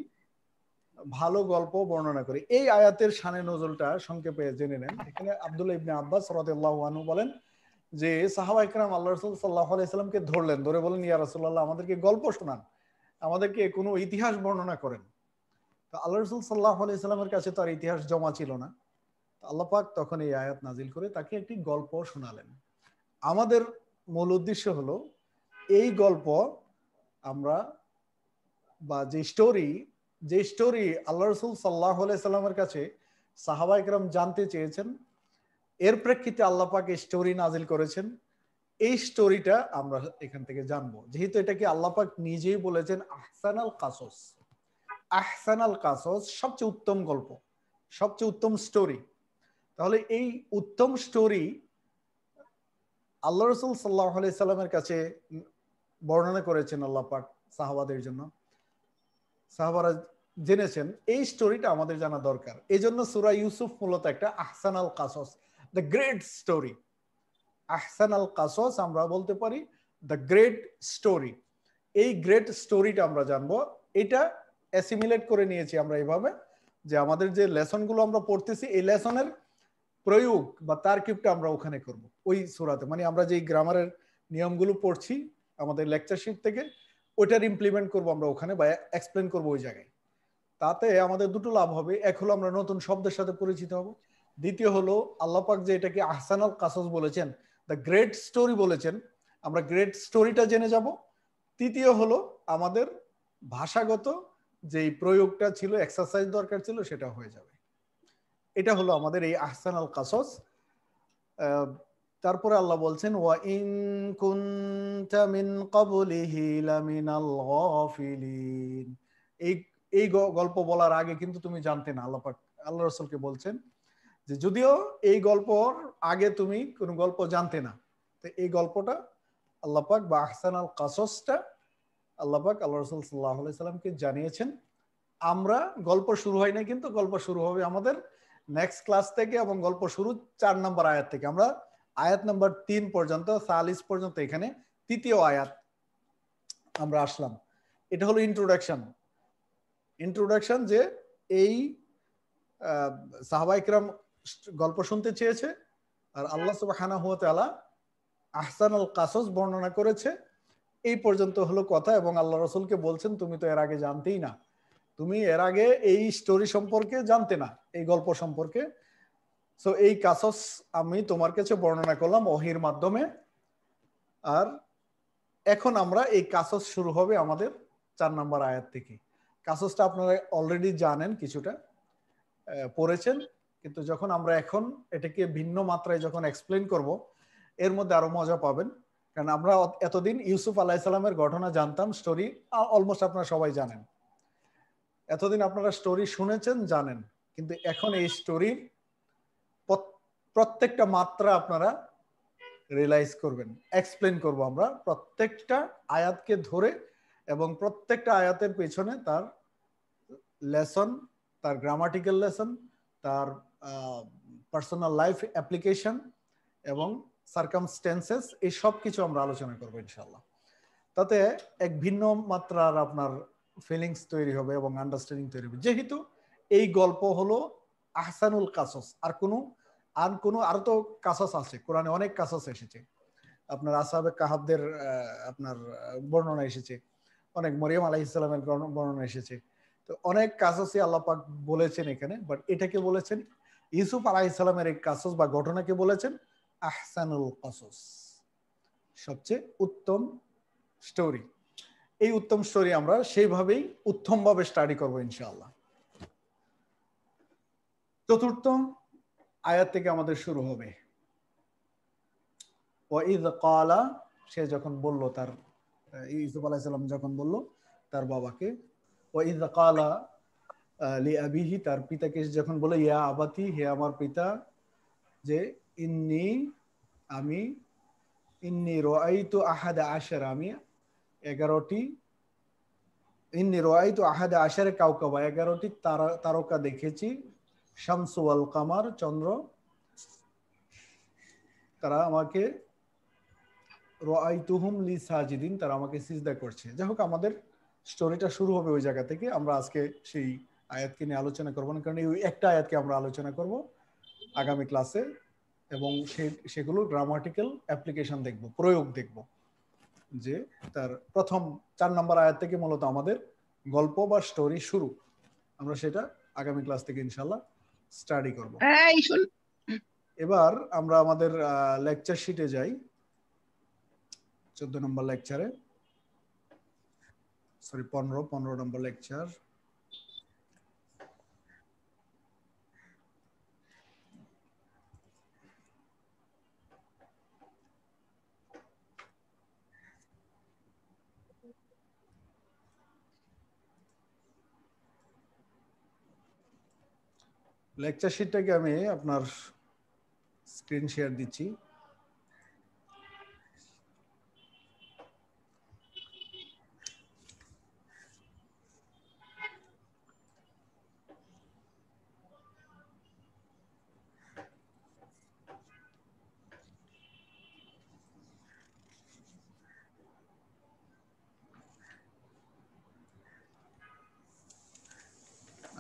ভালো গল্প বর্ণনা করি। এই আয়াতের শানে নজুলটা সংক্ষেপে জেনে নেন। এখানে আব্দুল্লাহ ইবনে আব্বাস রাদিয়াল্লাহু আনহু বলেন যে সাহাবা ইকরাম আল্লাহ রাসূল সাল্লাল্লাহু আলাইহি সাল্লামকে ধরলেন, ধরে বলেন ইয়া রাসূলুল্লাহ, আমাদেরকে গল্প শোনান, আমাদেরকে কোনো ইতিহাস বর্ণনা করেন। তো আল্লাহ রাসূল সাল্লাল্লাহু আলাইহি সাল্লামের কাছে তো আর ইতিহাস জমা ছিল না। আল্লাহ পাক তখন এই আয়াত নাজিল করে তাকে একটি গল্প শোনালেন। আমাদের মূল উদ্দেশ্য হলো এই গল্প আমরা বা যে স্টোরি আল্লাহ রাসূল সাল্লাল্লাহু আলাইহি সাল্লামের কাছে সাহাবা ইকরাম জানতে চেয়েছেন, এর প্রেক্ষিতে আল্লাহ পাক এই স্টোরি নাজিল করেছেন। এই স্টোরিটা আমরা এখান থেকে জানবো, যেহেতু এটাকে আল্লাহ পাক নিজেই বলেছেন আহসানাল কাসস। আহসানাল কাসস সবচেয়ে উত্তম গল্প, সবচেয়ে উত্তম স্টোরি। তাহলে এই উত্তম স্টোরি আল্লাহ রাসূল সাল্লাল্লাহু আলাইহি সাল্লামের কাছে বর্ণনা করেছেন আল্লাহ পাক সাহাবাদের জন্য। সাহাবারা জেনেছেন, এই স্টোরিটা আমাদের জানা দরকার। এই জন্য সূরা ইউসুফ মূলত একটা আহসানাল কাসস, দ্য গ্রেট স্টোরি। আহসানাল কাসস আমরা বলতে পারি দ্য গ্রেট স্টোরি। এই গ্রেট স্টোরিটা আমরা জানবো। এটা অ্যাসিমিলেট করে নিয়েছি আমরা এইভাবে যে আমাদের যে লেসনগুলো আমরা পড়তেছি, এই লেসনের প্রয়োগ বা তারকিবটা আমরা ওখানে করব ওই সূরাতে। মানে আমরা যে গ্রামারের নিয়মগুলো পড়ছি আমাদের লেকচার শিট থেকে, ওইটার ইমপ্লিমেন্ট করব আমরা ওখানে বা এক্সপ্লেন করব ওই জায়গায়। তাতে আমাদের দুটো লাভ হবে। এক হলো আমরা নতুন শব্দের সাথে পরিচিত হব, দ্বিতীয় হলো আল্লাহ পাক যে এটাকে আহসানাল কাসস বলেছেন, দ্য গ্রেট স্টোরি বলেছেন, আমরা গ্রেট স্টোরিটা জেনে যাব। তৃতীয় হলো আমাদের ভাষাগত যেই প্রয়োগটা ছিল, এক্সারসাইজ দরকার ছিল, সেটা হয়ে যাবে। এটা হলো আমাদের এই আহসানাল কাসস। তারপরে আল্লাহ বলছেন ওয়া ইন কুনতা মিন ক্বাবলিহি লামিনাল গাফিলিন। এই গল্প বলার আগে কিন্তু তুমি জানতে না। আল্লাহ পাক আল্লাহ রাসূলকে বলছেন যে যদিও এই গল্পর আগে তুমি কোনো গল্প জানতে না, তো এই গল্পটা আল্লাহ পাক বা আহসানাল কাসসটা আল্লাহ পাক আল্লাহ রাসূল সাল্লাল্লাহু আলাইহি সাল্লামকে জানিয়েছেন। আমরা গল্প শুরু হয় না, কিন্তু গল্প শুরু হবে আমাদের নেক্সট ক্লাস থেকে, এবং গল্প শুরু 4 নম্বর আয়াত থেকে। আমরা আয়াত নাম্বার 3 পর্যন্ত, 40 পর্যন্ত, এখানে তৃতীয় আয়াত আমরা আসলাম। এটা হলো ইন্ট্রোডাকশন যে এই সাহাবা ইকরাম গল্প শুনতে চেয়েছে, আর আল্লাহ সুবহানাহু ওয়া তাআলা আহসানুল কাসস বর্ণনা করেছে। এই পর্যন্ত হলো কথা। এবং আল্লাহ রাসূলকে বলছেন তুমি তো এর আগে জানতেই না, তুমি এর আগে এই স্টোরি সম্পর্কে জানতে না, এই গল্প সম্পর্কে। সো এই কাসস আমি তোমার কাছে বর্ণনা করলাম ওহীর মাধ্যমে। আর এখন আমরা এই কাসস শুরু হবে আমাদের 4 নম্বর আয়াত থেকে। কাসসটা আপনারা অলরেডি জানেন, কিছুটা পড়েছেন, কিন্তু যখন আমরা এখন এটাকে ভিন্ন মাত্রায় যখন এক্সপ্লেন করব, এর মধ্যে আরো মজা পাবেন। কারণ আমরা এতদিন ইউসুফ আলাইহিস সালামের ঘটনা জানতাম, স্টোরি অলমোস্ট আপনারা সবাই জানেন, এতদিন আপনারা স্টোরি শুনেছেন, জানেন, কিন্তু এখন এই স্টোরির প্রত্যেকটা মাত্রা আপনারা রিয়েলাইজ করবেন। এক্সপ্লেন করব আমরা প্রত্যেকটা আয়াতকে ধরে, এবং প্রত্যেকটা আয়াতের পেছনে তার লেসন, তার গ্রামাটিক্যাল লেসন, তার পার্সোনাল লাইফ অ্যাপ্লিকেশন এবং সার্কামস্টেন্সেস, এই সব কিছু আমরা আলোচনা করবো ইনশাল্লাহ। তাতে এক ভিন্ন মাত্রার আপনার ফিলিংস তৈরি হবে এবং আন্ডারস্ট্যান্ডিং তৈরি হবে। যেহেতু এই গল্প হলো আহসানুল কাসস, আরো তো কাসস আছে, কোরআনে অনেক কাসস এসেছে, আপনার আসহাবে কাহাবদের আপনার বর্ণনা এসেছে, অনেক মরিয়ম আলাইহিস সালামের বর্ণনা এসেছে, তো অনেক কাসসই আল্লাহ পাক বলেছেন এখানে। বাট এটাকে বলেছেন ইউসুফ আলাইহিস সালামের এই কাসস বা ঘটনাকে বলেছেন আহসানুল কাসস, সবচেয়ে উত্তম স্টোরি। এই উত্তম স্টোরি আমরা সেইভাবেই উত্তমভাবে স্টাডি করবো ইনশাআল্লাহ। চতুর্থ আয়াত থেকে আমাদের শুরু হবে। ওয়াইদ ক্বালা, সে যখন বলল, তার ইউসুফ আলাইহিস সালাম যখন বলল তার বাবাকে, ওয়াইদ ক্বালা লিআবিহি, তার পিতাকে যখন বলে, ইয়া আবাতি, হে আমার পিতা, যে ইন্নী রাআইতু আহাদা আশারা, আমি 11টি, ইন্নী রাআইতু আহাদা আশারা কাওকাবা, 11টি তারকা দেখেছি, শামসু ওয়াল কামার, চন্দ্র, তারা আমাকে, রাআইতুহুম লি সাজিদিন, তারা আমাকে সিজদা করছে। যাই হোক, আমাদের স্টোরিটা শুরু হবে ওই জায়গা থেকে। আমরা আজকে সেই আয়াতকে নিয়ে আলোচনা করবো না, কারণ এই একটা আয়াতকে আমরা আলোচনা করব আগামী ক্লাসে, এবং সেগুলো গ্রামাটিক্যাল অ্যাপ্লিকেশন দেখব, প্রয়োগ দেখব, যে তার প্রথম 4 নম্বর আয়াত থেকে মূলত আমাদের গল্প বা স্টোরি শুরু। আমরা সেটা আগামী ক্লাস থেকে ইনশাল্লাহ স্টাডি করব। এবার আমরা আমাদের লেকচার শিটে যাই, 14 নম্বর লেকচারে, সরি 15 নম্বর লেকচার। লেকচার শিটটাকে আমি আপনার স্ক্রিন শেয়ার দিচ্ছি।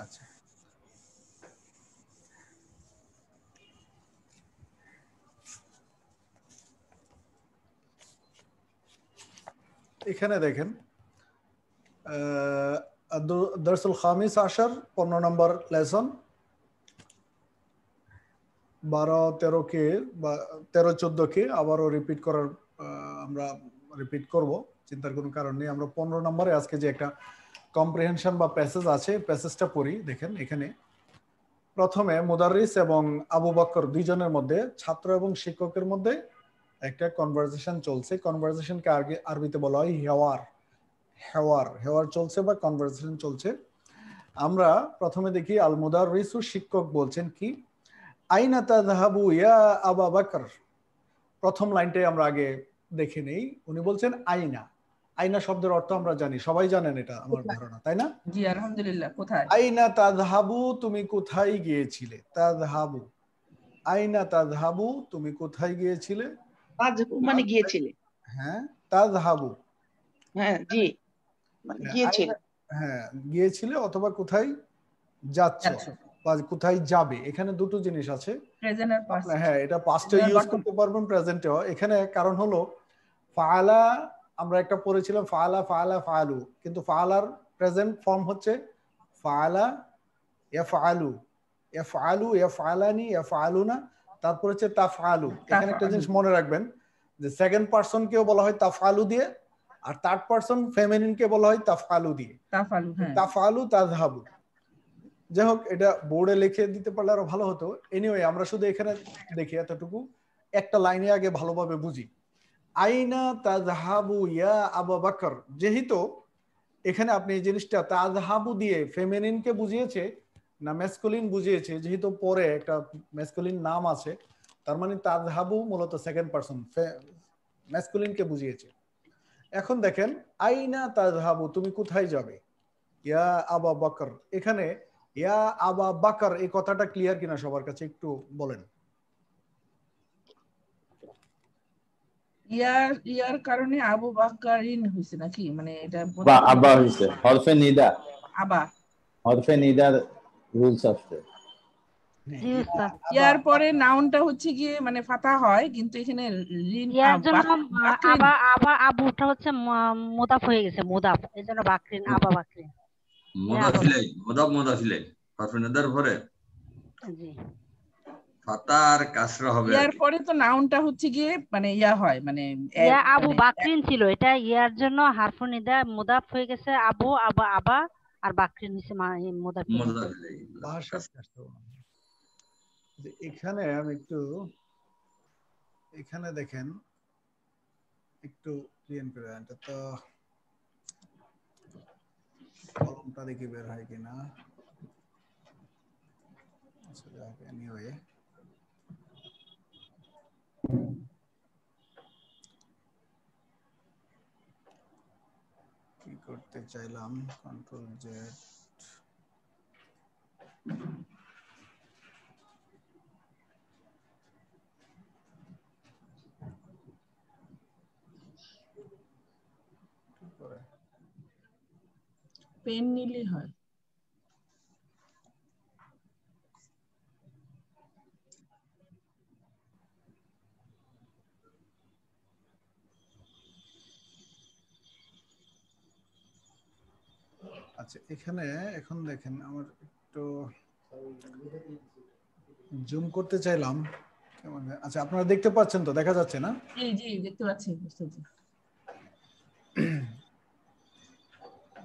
আচ্ছা, এখানে দেখেন দরসুল খামিস আশার 15 নম্বর লেসন, 12-13 কে বা 13-14 কে আবারও রিপিট করার, আমরা রিপিট করব, চিন্তার কোনো কারণ নেই। আমরা 15 নম্বরে আজকে যে একটা কম্প্রিহেনশন বা প্যাসেজ আছে, প্যাসেজটা পড়ি। দেখেন এখানে প্রথমে মুদাররিস এবং আবু বকর দুইজনের মধ্যে, ছাত্র এবং শিক্ষকের মধ্যে একটা কনভারসেশন চলছে। কনভারসেশনকে আরবিতে বলা হয় হেওয়ার চলছে বা কনভারসেশন চলছে। আমরা প্রথমে দেখি আল মুদাররিসু, শিক্ষক বলছেন কি, আইনা তাযহাবু ইয়া আবু বকর। প্রথম লাইনটাই আমরা আগে দেখে নেই। উনি বলছেন আইনা। আইনা শব্দের অর্থ আমরা জানি, সবাই জানেন, এটা আমার ধারণা, তাই না? জি আলহামদুলিল্লাহ। কোথায়? আইনা তাযহাবু, তুমি কোথায় গিয়েছিলে। তাযহাবু, আইনা তাযহাবু, তুমি কোথায় গিয়েছিলে। মানে গিয়েছিলে। হ্যাঁ, তাযহাবু, হ্যাঁ জি, মানে গিয়েছিলে। হ্যাঁ, গিয়েছিলে অথবা কোথায় যাচ্ছ বা কোথায় যাবে। এখানে দুটো জিনিস আছে। প্রেজেন্ট আর পাস্ট। হ্যাঁ, এটা পাস্টে ইউজ করতে পারবেন, প্রেজেন্টেও। এখানে কারণ হলো ফাআলা, আমরা একটা পড়েছিলাম ফাআলা ফাআলা ফাআলু, কিন্তু ফাআলার প্রেজেন্ট ফর্ম হচ্ছে ফাআলা ইয়াফআলু, ইয়াফআলু ইয়াফআলানি ইয়াফআলুনা, তারপর হচ্ছে তাফআলু। এখানে একটা জিনিস মনে রাখবেন, যে সেকেন্ড পারসন কেও বলা হয় তাফআলু দিয়ে, আর থার্ড পারসন ফেমিনিন কে বলা হয় তাফআলু দিয়ে। তাফআলু তাযহাবু। যাই হোক, এটা বোর্ডে লিখে দিতে পারলে আরো ভালো হতো। এনিওয়ে, আমরা শুধু এখানে দেখি এতটুকু, একটা লাইনে আগে ভালোভাবে বুঝি। আইনা তাযহাবু ইয়া আবু বকর, যেহেতু এখানে আপনি এই জিনিসটা তাযহাবু দিয়ে ফেমিনিন কে বুঝিয়েছে না ম্যাসকুলিন বুঝিয়েছে, যেহেতু পরে একটা ম্যাসকুলিন নাম আছে, তার মানে তাযহাবু মূলত সেকেন্ড পারসন, ম্যাসকুলিন কে বুঝিয়েছে। এখন দেখেন আইনা তাযহাবু, তুমি কোথায় যাবে, ইয়া আবু বকর, এখানে ইয়া আবা বাকর এই কথাটা ক্লিয়ার কিনা সবার কাছে একটু বলেন। ইয়ার কারণে আবু বাকরিন হইছে নাকি, মানে এটা বা আবা হইছে হরফে নিদা, আবা হরফে নিদার রুলস আছে। জি উস্তাদ। ইয়ার পরে নাউনটা হচ্ছে গিয়ে মানে ফাতা হয়, কিন্তু এখানে রিন ইয়ার জন্য বাকরিন আবা আবা আবুটা হচ্ছে মুদাফ হয়ে গেছে, মুদাফ, এই জন্য বাকরিন, আবা বাকরিন। মুদাফিলাই মুদাফিলাই হরফে নিদার পরে জি ফাতা আর কাসরা হবে। ইয়ার পরে তো নাউনটা হচ্ছে গিয়ে মানে ইয়া হয়, মানে ইয়া আবু বাকরিন ছিল, এটা ইয়ার জন্য হারফুন নিদা মুদাফ হয়ে গেছে আবু, আবা আবা, আর বাকরিন হচ্ছে মুদাফ। মুদাফিলাই এখানে আমি একটু এখানে দেখেন একটু ক্লিয়ার করে এটা তো কলমটা দেখি বের হয় কিনা। আচ্ছা এনিওয়ে কি করতে চাইলাম, কন্ট্রোল জেড পেন নিলে হয়। আচ্ছা এখানে এখন দেখেন আমার একটু জুম করতে চাইলাম কেমন। আচ্ছা আপনারা দেখতে পাচ্ছেন তো, দেখা যাচ্ছে না? জি জি দেখতে পাচ্ছি, বুঝতে পারছি।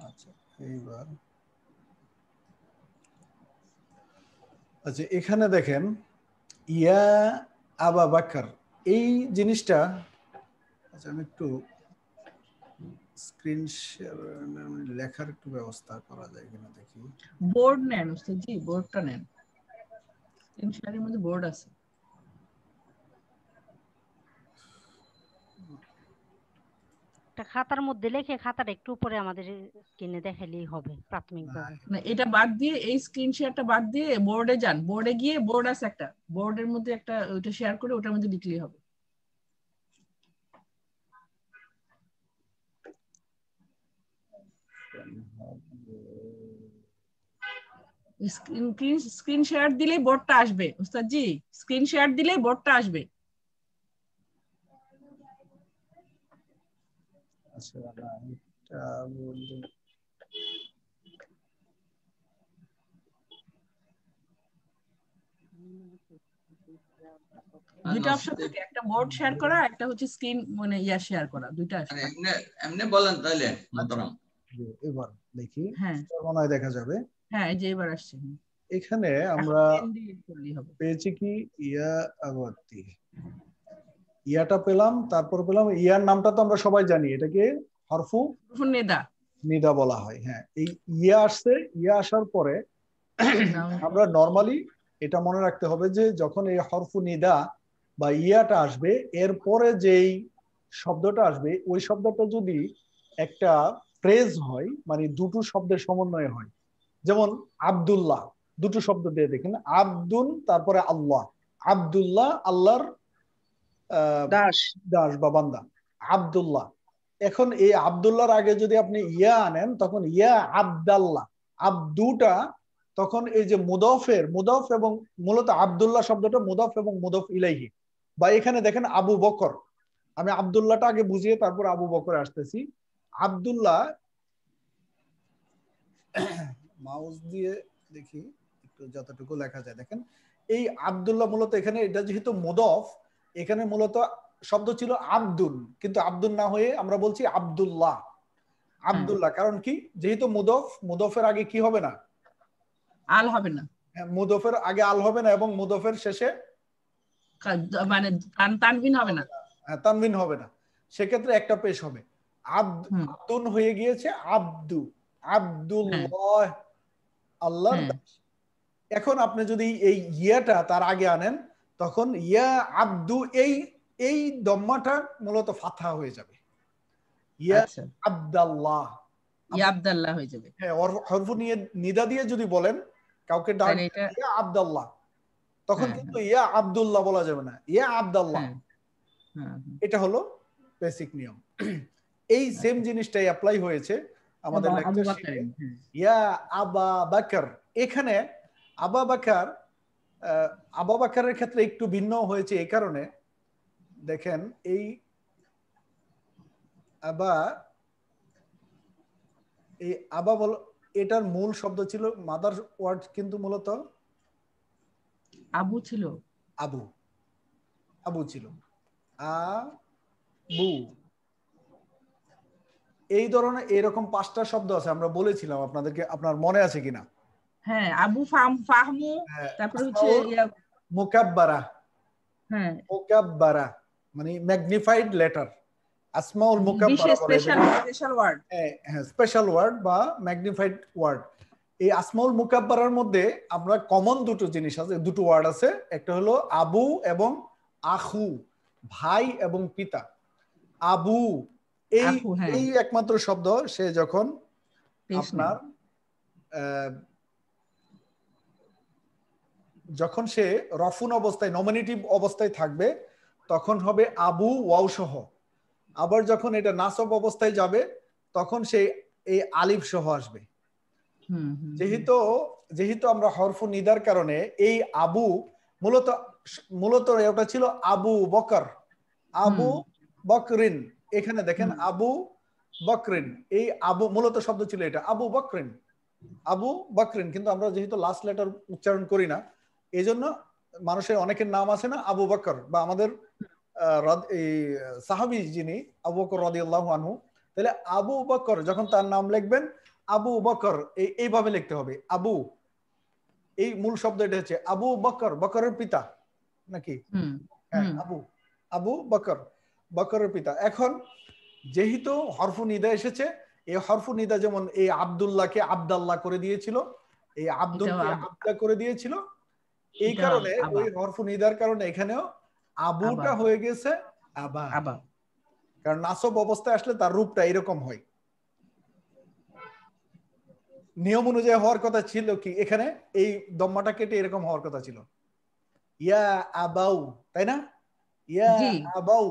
আচ্ছা এইবার আচ্ছা এখানে দেখেন ইয়া আবা বাকর এই জিনিসটা, আচ্ছা আমি একটু স্ক্রিন শেয়ার লেখার একটু ব্যবস্থা করা যায় কিনা দেখি। বোর্ড নেন উস্তাদ জি, বোর্ডটা নেন, স্ক্রিন শেয়ারের মধ্যে বোর্ড আছে। একটা খাতার মধ্যে লিখে খাতাটা একটু উপরে আমাদের স্ক্রিনে দেখালেই হবে প্রাথমিকভাবে। না এটা বাদ দিয়ে, এই স্ক্রিন শেয়ারটা বাদ দিয়ে বোর্ডে যান, বোর্ডে গিয়ে বোর্ড আছে একটা, বোর্ডের মধ্যে একটা ওইটা শেয়ার করে ওটার মধ্যে লিখলেই হবে। স্ক্রিন শেয়ার দিলেই বোর্ডটা আসবে উস্তাদ জি, স্ক্রিন শেয়ার দিলেই বোর্ডটা আসবে। আচ্ছা এটা বলতে দুইটা অপশন থাকে, একটা বোর্ড শেয়ার করা, একটা হচ্ছে স্ক্রিন মানে ইয়া শেয়ার করা, দুইটা আসবে। এমনি এমনি বলেন তাইলে মোহতারাম। এবার দেখি হ্যাঁ মনে হয় দেখা যাবে। হ্যাঁ এই যে এবার আসছে। এখানে আমরা এখন delete করলেই হবে। পেয়েছি কি ইয়া আবাতি, ইয়াটা পেলাম, তারপর পেলাম ইয়ার নামটা তো আমরা সবাই জানি, এটাকে হরফু নেদা নিদা বলা হয়। হ্যাঁ এই ইয়া আসছে, ইয়া আসার পরে আমরা নরমালি এটা মনে রাখতে হবে যে যখন এই হরফু নিদা বা ইয়াটা আসবে এরপরে যেই শব্দটা আসবে ওই শব্দটা যদি একটা ফ্রেজ হয়, মানে দুটো শব্দের সমন্বয় হয়, যেমন আব্দুল্লাহ, দুটো শব্দ দিয়ে দেখেন আব্দুল তারপরে আল্লাহ, আব্দুল্লাহ আল্লাহর দাস দাস বা বান্দা আব্দুল্লাহ। এখন এই আব্দুল্লাহর আগে যদি আপনি ইয়া আনেন তখন ইয়া আব্দাল্লাহ, আব্দুটা তখন এই যে মুদফের মুদফ এবং মূলত আব্দুল্লাহ শব্দটা মুদফ এবং মুদফ ইলাইহি। বা এখানে দেখেন আবু বকর, আমি আব্দুল্লাহটা আগে বুঝিয়ে তারপর আবু বকর আসতেছি। আব্দুল্লাহ মাউস দিয়ে দেখি একটু যতটুকু লেখা যায় দেখেন এই আব্দুল্লাহ মূলত এখানে এটা যেহেতু মুদফ, এখানে মূলত শব্দ ছিল আব্দুল, কিন্তু আব্দুল না হয়ে আমরা বলছি আব্দুল্লাহ। আব্দুল্লাহ কারণ কি, যেহেতু মুদফ, মুদফের আগে কি হবে না, আল হবে না, মুদফের আগে আল হবে না এবং মুদফের শেষে মানে তানবিন হবে না, তানবিন হবে না, সেক্ষেত্রে একটা পেশ হবে, আব্দুন হয়ে গিয়েছে আব্দু, আব্দুল্লাহ আল্লাহ। এখন আপনি যদি এই ইয়াটা তার আগে আনেন তখন ইয়া আব্দু এই এই দম্মাটা মূলত ফাতহা হয়ে যাবে, ইয়া আব্দাল্লাহ, ইয়া আব্দাল্লাহ হয়ে যাবে। হ্যাঁ হরফ নিদা দিয়ে যদি বলেন কাউকে ডাক তাহলে এটা ইয়া আব্দুল্লাহ, তখন হ্যাঁ, কিন্তু ইয়া আব্দুল্লাহ বলা যাবে না, ইয়া আব্দুল্লাহ। হ্যাঁ, হ্যাঁ, হ্যাঁ। এটা হলো বেসিক নিয়ম। এই সেম জিনিসটাই অ্যাপ্লাই হয়েছে আমাদের আবু লেকচার বাকর, শিটে, হ্যাঁ। ইয়া আবা বাকর। এখানে আবা বাকর, আবা বাকরের ক্ষেত্রে একটু ভিন্ন হয়েছে এই কারণে, দেখেন এই আবা, এই আবা বল, এটার মূল শব্দ ছিল মাদার ওয়ার্ড কিন্তু মূলত আবু ছিল, আবু, আবু ছিল, আবু। এই ধরনের এরকম 5টা শব্দ আছে, আমরা বলেছিলাম আপনাদেরকে, আপনার মনে আছে কিনা? হ্যাঁ, আবু ফাহমু, তারপরে হচ্ছে মুকাব্বারা, হ্যাঁ, মুকাব্বারা মানে ম্যাগনিফাইড লেটার, আসমাউল মুকাব্বারা বলে, স্পেশাল ওয়ার্ড। হ্যাঁ, স্পেশাল ওয়ার্ড বা ম্যাগনিফাইড ওয়ার্ড। এই আসমাউল মুকাব্বারার মধ্যে আমরা কমন দুটো জিনিস আছে, দুটো ওয়ার্ড আছে, একটা হলো আবু এবং আখু, ভাই এবং পিতা। আবু এই হ্যাঁ, এই একমাত্র শব্দ সে যখন আপনার যখন সে রফুন অবস্থায়, নমিনেটিভ অবস্থায় থাকবে তখন হবে আবু ওয়াও সহ। আবার যখন এটা নাসব অবস্থায় যাবে তখন সে এই আলিফ সহ আসবে। যেহেতু আমরা হরফ নিদার কারণে এই আবু মূলত এটা ছিল আবু বকর, আবু বকরিন। এখানে দেখেন আবু বকরিন, এই আবু মূলত শব্দ ছিল এটা আবু বকরিন, আবু বকরিন। কিন্তু আমরা যেহেতু লাস্ট লেটার উচ্চারণ করি না, এই জন্য মানুষের অনেকের নাম আছে না আবু বকর, বা আমাদের এই সাহাবী যিনি আবু বকর রাদিয়াল্লাহু আনহু, তাহলে আবু বকর যখন তার নাম লিখবেন আবু বকর এইভাবে লিখতে হবে। আবু, এই মূল শব্দ এটা হচ্ছে আবু বকর, বকরের পিতা নাকি? হ্যাঁ, আবু, আবু বকর, বকরের পিতা। এখন যেহেতু হরফু নিদা এসেছে, এই হরফু নিদা যেমন এই আব্দুল্লাহকে আব্দাল্লাহ করে দিয়েছিল, এই আব্দুলকে আব্দা করে দিয়েছিল, এই কারণে ওই হরফু নিদার কারণে এখানেও আবুটা হয়ে গেছে আবা। কারণ নাসব অবস্থায় আসলে তার রূপটা এরকম হয়। নিয়ম অনুযায়ী হওয়ার কথা ছিল কি, এখানে এই দম্মাটা কেটে এরকম হওয়ার কথা ছিল, ইয়া আবাউ, তাই না? ইয়া আবাউ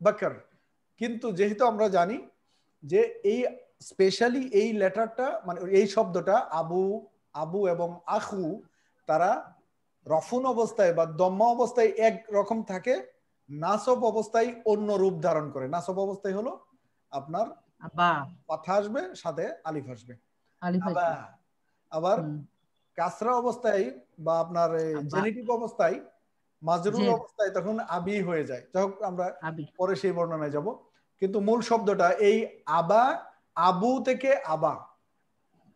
বকর। কিন্তু যেহেতু আমরা জানি যে এই স্পেশালি এই লেটারটা মানে এই শব্দটা আবু, আবু এবং আখু তারা রফুন অবস্থায় বা দম্মা অবস্থায় এক রকম থাকে, নাসব অবস্থায় অন্য রূপ ধারণ করে। নাসব অবস্থায় হলো আপনার পাথা আসবে, সাথে আলিফ আসবে, আবার কাসরা অবস্থায় বা আপনার জেনেটিভ অবস্থায়, মাজরুর অবস্থায় তখন আবি হয়ে যায়। যাই হোক, আমরা পরে সেই বর্ণনায় যাব। কিন্তু মূল শব্দটা এই আবা, আবু থেকে আবা,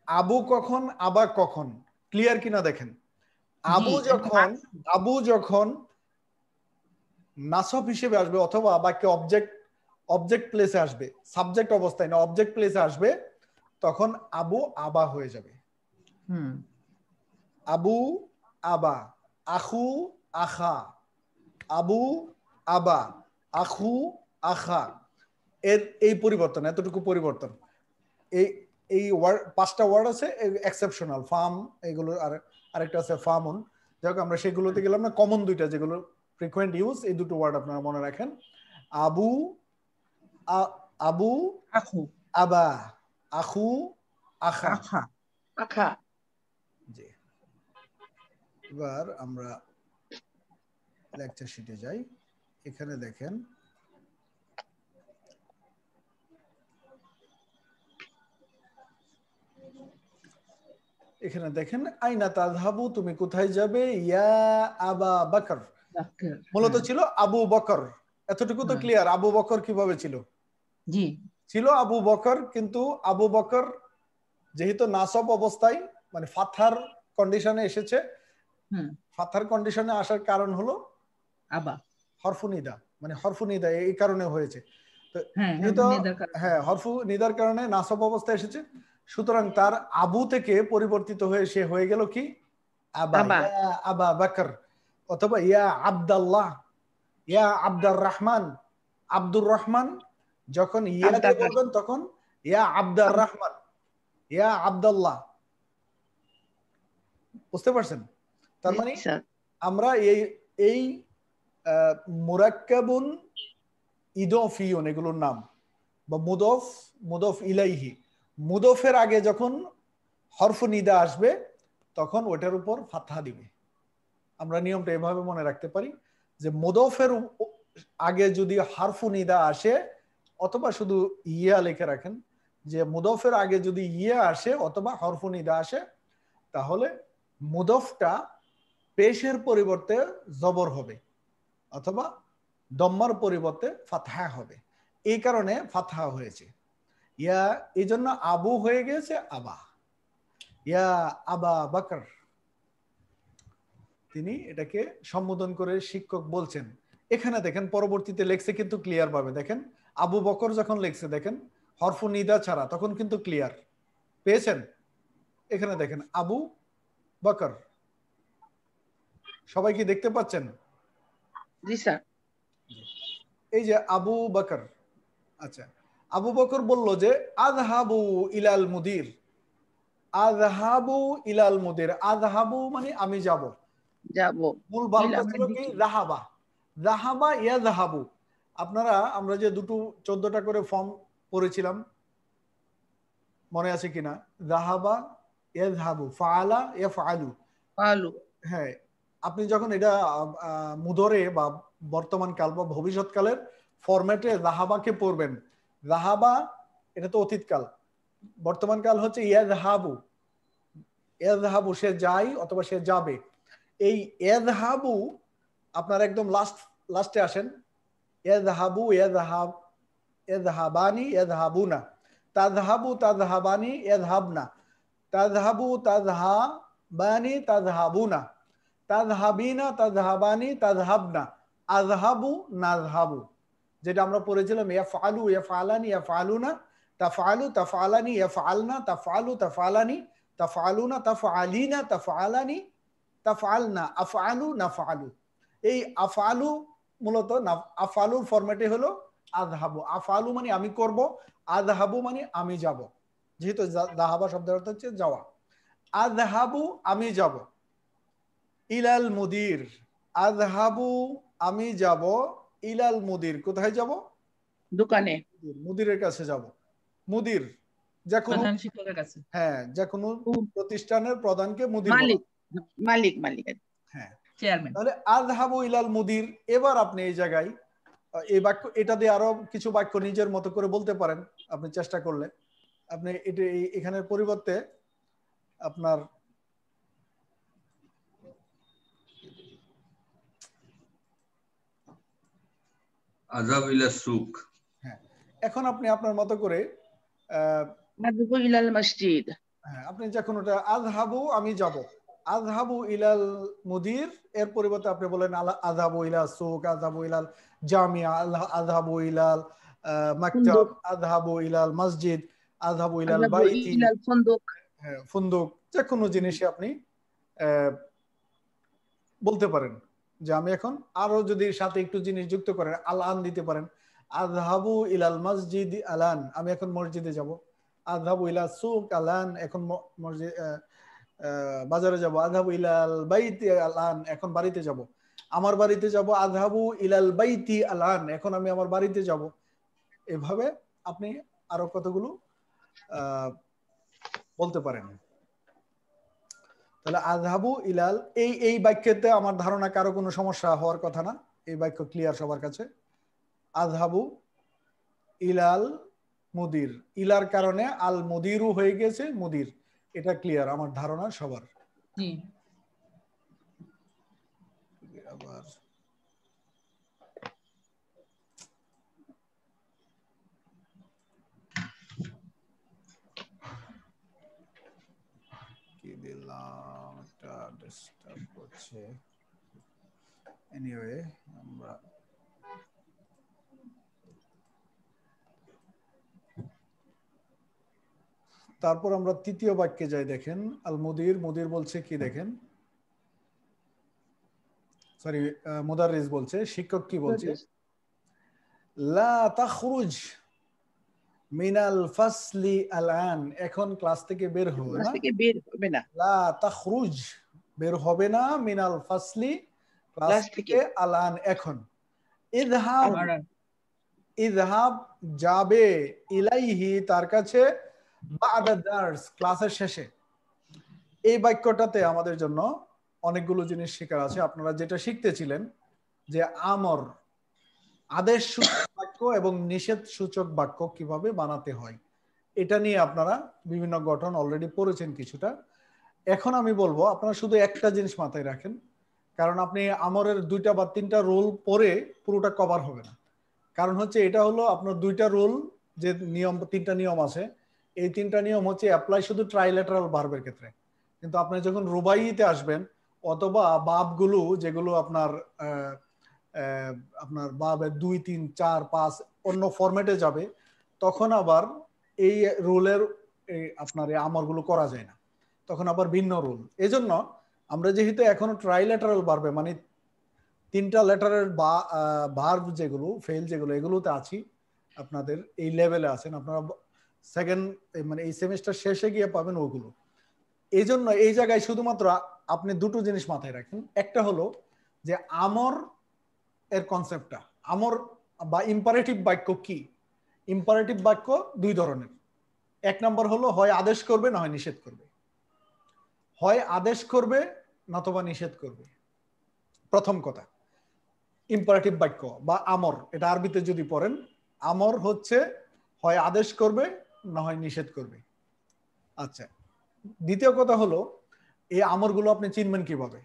আবু কখন আবা কখন ক্লিয়ার কিনা দেখেন। আবু যখন নাসব হিসেবে আসবে অথবা বাক্যে অবজেক্ট প্লেসে আসবে, সাবজেক্ট অবস্থায় না অবজেক্ট প্লেসে আসবে, তখন আবু আবা হয়ে যাবে। আবু আবা, আখু আখা, আবু আবা, আখু আখা, এর এই পরিবর্তন, এতটুকু পরিবর্তন। এই ওয়ার্ড 5টা ওয়ার্ড আছে এক্সেপশনাল, ফার্ম, এগুলো আরেকটা আছে ফার্মুন। যাই হোক, আমরা সেগুলোতে গেলাম না। কমন দুইটা যেগুলো ফ্রিকোয়েন্ট ইউজ, এই দুটো ওয়ার্ড আপনারা মনে রাখেন, আবু আবু আখু, আবা, আখু আখা, আখা। জি, এবার আমরা লেকচার শিটে যাই। এখানে দেখেন আইনা তাযহাবু, তুমি কোথায় যাবে, ইয়া আবা বকর। মূলত ছিল আবু বকর। এতটুকু তো ক্লিয়ার। আবু বকর কিভাবে ছিল? ছিল আবু বকর, কিন্তু আবু বকর যেহেতু নাসব অবস্থায় মানে ফাথার কন্ডিশনে এসেছে, ফাথার কন্ডিশনে আসার কারণ হলো আবা, হরফু নিদা, মানে হরফু নিদা এই কারণে হয়েছে। তো যেহেতু হরফু নিদার কারণে নাসব অবস্থায় এসেছে, সুতরাং তার আবু থেকে পরিবর্তিত হয়ে সে হয়ে গেল কি আবা, ইয়া আবা বকর, অথবা ইয়া আব্দুল্লাহ, ইয়া আব্দুর রহমান। আব্দুর রহমান যখন ইয়া দিয়ে বলবেন তখন ইয়া আব্দুর রহমান, ইয়া আব্দুল্লাহ। বুঝতে পারছেন? তার মানে স্যার আমরা এই মুরাক্কাবুন ইদফিয়ুন এগুলোর নাম, বা মুদফ ইলাইহি, মুদফের আগে যখন হরফ নিদা আসবে তখন ওটার উপর ফাতহা দিবে। আমরা নিয়মটা এভাবে মনে রাখতে পারি যে মুদফের আগে যদি হরফ নিদা আসে, অথবা শুধু ইয়া লিখে রাখেন যে মুদফের আগে যদি ইয়া আসে অথবা হরফ নিদা আসে, তাহলে মুদফটা পেশের পরিবর্তে জবর হবে অথবা দম্মার পরিবর্তে ফাতহা হবে। এই কারণে ফাতহা হয়েছে। ইয়া এই জন্য আবু হয়ে গেছে আবা, ইয়া আবা বকর। তিনি এটাকে সম্বোধন করে শিক্ষক বলছেন। এখানে দেখেন পরবর্তীতে লেখছে কিন্তু ক্লিয়ার ভাবে, দেখেন আবু বকর যখন লেখছে দেখেন হরফ নিদা ছাড়া, তখন কিন্তু ক্লিয়ার পেয়েছেন। এখানে দেখেন আবু বকর, সবাই কি দেখতে পাচ্ছেন? জি স্যার। এই যে আবু বকর, আচ্ছা আবু বকর বলল যে আযহাবু ইলাল মুদির, আযহাবু ইলাল মুদির, আযহাবু মানে আমি যাব, মূল ভার্বটা ছিল কি যাহাবা, যাহাবা ইয়াযহাবু। আপনারা আমরা যে দুটো 14টা করে ফর্ম পড়েছিলাম মনে আছে কিনা? যাহাবা ইয়াযহাবু, ফাআলা ইয়াফআলু। হ্যাঁ, আপনি যখন এটা মুদরে বা বর্তমান কাল বা ভবিষ্যৎ কালের ফরম্যাটে যাহাবাকে পড়বেন, যাহাবা এটা তো অতীতকাল, বর্তমান কাল হচ্ছে ইয়াযহাবু, ইয়াযহাবু সে যায় অথবা সে যাবে। এই ইয়াযহাবু আপনার একদম লাস্টে আসেন, ইয়াযহাবু ইয়াযহাব, ইয়াযহাবানি ইয়াযহাবুনা, তাযহাবু তাযহাবানি ইয়াযহাবনা, তাযহাবু তাযহাবানি তাযহাবুনা, তাযহাবিনা তাযহাবানি তাযহাবনা, আযহাবু নাযহাবু। যেটা আমরা পড়েছিলাম ইয়াফআলু ইয়াফআলানি ইয়াফআলুনা, তাফআলু তাফআলানি ইয়াফআলনা, তাফআলু তাফআলানি তাফআলুনা, তাফআলিনা তাফআলানি তাফআলনা, আফআলু নাফআলু। এই আফআলু মূলত আফআলুর ফরম্যাটে হলো আযহাবু। আফআলু মানে আমি করব, আযহাবু মানে আমি যাব, যেহেতু যাহাবা শব্দের অর্থ হচ্ছে যাওয়া। আযহাবু আমি যাব, ইলাল মুদির, আযহাবু আমি যাব, ইলাল মুদির কোথায় যাব? দোকানে, মুদিরের কাছে যাব। মুদির যে কোনো প্রধান শিক্ষকের কাছে, হ্যাঁ যে কোনো প্রতিষ্ঠানের প্রধানকে মুদির বলা, মালিক মালিক, হ্যাঁ চেয়ারম্যান। তাহলে আযহাবু ইলাল মুদির। এবার আপনি এই জায়গায় এই বাক্য, এটা দিয়ে আরো কিছু বাক্য নিজের মতো করে বলতে পারেন আপনি চেষ্টা করলে। আপনি এটা এখানের পরিবর্তে আপনার আযাব ইলা সুক, হ্যাঁ এখন আপনি আপনার মতো করে আযহাবু ইলাল মসজিদ, হ্যাঁ আপনি যখন ওটা আযহাবু আমি যাব, আযহাবু ইলাল মুদির এর পরিবর্তে আপনি বলেন আযহাবু ইলা সুক, আযহাবু ইলাল জামিয়া, আযহাবু ইলাল মাকতাব, আযহাবু ইলাল মসজিদ, আযহাবু ইলাল বাইতি, ইলাল ফুন্দুক, হ্যাঁ ফুন্দুক, যে কোনো জিনিসই আপনি বলতে পারেন। যে আমি এখন আরো যদি সাথে একটু জিনিস যুক্ত করেন, আলান দিতে পারেন, আযহাবু ইলাল মসজিদ আলান, আমি এখন মসজিদে যাব। আযহাবু ইলা সুক আলান, এখন মসজিদ বাজারে যাব। আযহাবু ইলাল বাইতি আলান, এখন বাড়িতে যাব। আমার বাড়িতে যাব, আযহাবু ইলাল বাইতি আলান, এখন আমি আমার বাড়িতে যাব। এভাবে আপনি আরো কতগুলো বলতে পারেন। তাহলে আযহাবু ইলাল, এই বাক্যতে আমার ধারণা কারো কোনো সমস্যা হওয়ার কথা না, এই বাক্য ক্লিয়ার সবার কাছে। আযহাবু ইলাল মুদির, ইলার কারণে আল মুদিরু হয়ে গেছে মুদির, এটা ক্লিয়ার আমার ধারণা সবার। আবার কি দিলাম, এটা ডিস্টার্ব করছে। এনিওয়ে আমরা তারপর আমরা তৃতীয় বাক্যে যাই। দেখেন আল মুদির, মুদির বলছে কি দেখেন, সরি মুদাররিস বলছে, শিক্ষক কি বলছে, লা তাখরুজ মিনাল ফাসলি আলান, এখন ক্লাস থেকে বের হও না, থেকে বের হবে না। লা তাখরুজ বের হবে না মিনাল ফাসলি ক্লাস ক্লাস থেকে থেকে। আলান এখন। ইযহাব আবার ইযহাব যাবে ইলাইহি তার কাছে বাদা দার্স ক্লাসের শেষে। এই বাক্যটাতে আমাদের জন্য অনেকগুলো জিনিস শেখার আছে। আপনারা যেটা শিখতেছিলেন যে আমর আদেশ সূচক বাক্য এবং নিষেধ সূচক বাক্য কিভাবে বানাতে হয়, এটা নিয়ে আপনারা বিভিন্ন গঠন অলরেডি পড়েছেন কিছুটা। এখন আমি বলবো আপনারা শুধু একটা জিনিস মাথায় রাখেন, কারণ আপনি আমরের 2টা বা 3টা রুল পরে পুরোটা কভার হবে না। কারণ হচ্ছে এটা হলো আপনার 2টা রুল, যে নিয়ম 3টা নিয়ম আছে, এই 3টা নিয়ম হচ্ছে অ্যাপ্লাই শুধু ট্রাইলেটারাল ভার্বের ক্ষেত্রে। কিন্তু আপনি যখন রুবাইতে আসবেন অথবা বাবগুলো যেগুলো আপনার আপনার বাবের 2, 3, 4, 5 অন্য ফরম্যাটে যাবে, তখন আবার এই রুলের আপনার এই আমরগুলো করা যায় না, তখন আবার ভিন্ন রুল। এজন্য আমরা যেহেতু এখনো ট্রাইলেটারাল ভার্বে মানে 3টা লেটারের ভার্ব যেগুলো ফেল যেগুলো এগুলোতে আছি, আপনাদের এই লেভেলে আছেন আপনারা সেকেন্ড মানে এই সেমিস্টার শেষে গিয়ে পাবেন ওগুলো। এই জন্য এই জায়গায় শুধুমাত্র আপনি দুটো জিনিস মাথায় রাখেন। একটা হলো যে আমর এর কনসেপ্টটা, আমর বা ইম্পারেটিভ বাক্য কি। ইম্পারেটিভ বাক্য 2 ধরনের। এক নম্বর হলো হয় আদেশ করবে না হয় নিষেধ করবে, হয় আদেশ করবে নতুবা নিষেধ করবে। প্রথম কথা ইম্পারেটিভ বাক্য বা আমর, এটা আরবিতে যদি পড়েন আমর হচ্ছে হয় আদেশ করবে না হয় নিষেধ করবে। আচ্ছা, দ্বিতীয় কথা হলো এই আমরগুলো আপনি চিনবেন কিভাবে।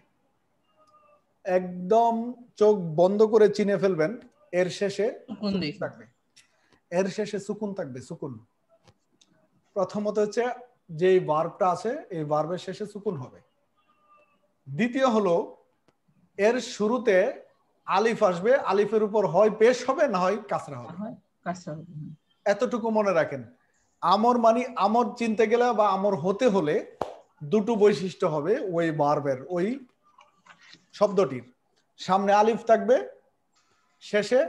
একদম চোখ বন্ধ করে চিনে ফেলবেন, এর শেষে সুকুন সুকুন দেখে। থাকবে, এর শেষে সুকুন থাকবে। সুকুন প্রথমত হচ্ছে যে ভার্বটা আছে এই ভার্বের শেষে সুকুন হবে। দ্বিতীয় হলো এর শুরুতে আলিফ আসবে, আলিফের উপর হয় পেশ হবে না হয় কাসরা হবে। এতটুকু মনে রাখেন। আমর মানে আমর চিনতে গেলে বা আমর হতে হলে দুটো বৈশিষ্ট্য হবে ওই ভার্বের, ওই শব্দটির সামনে আলিফ থাকবে, শেষে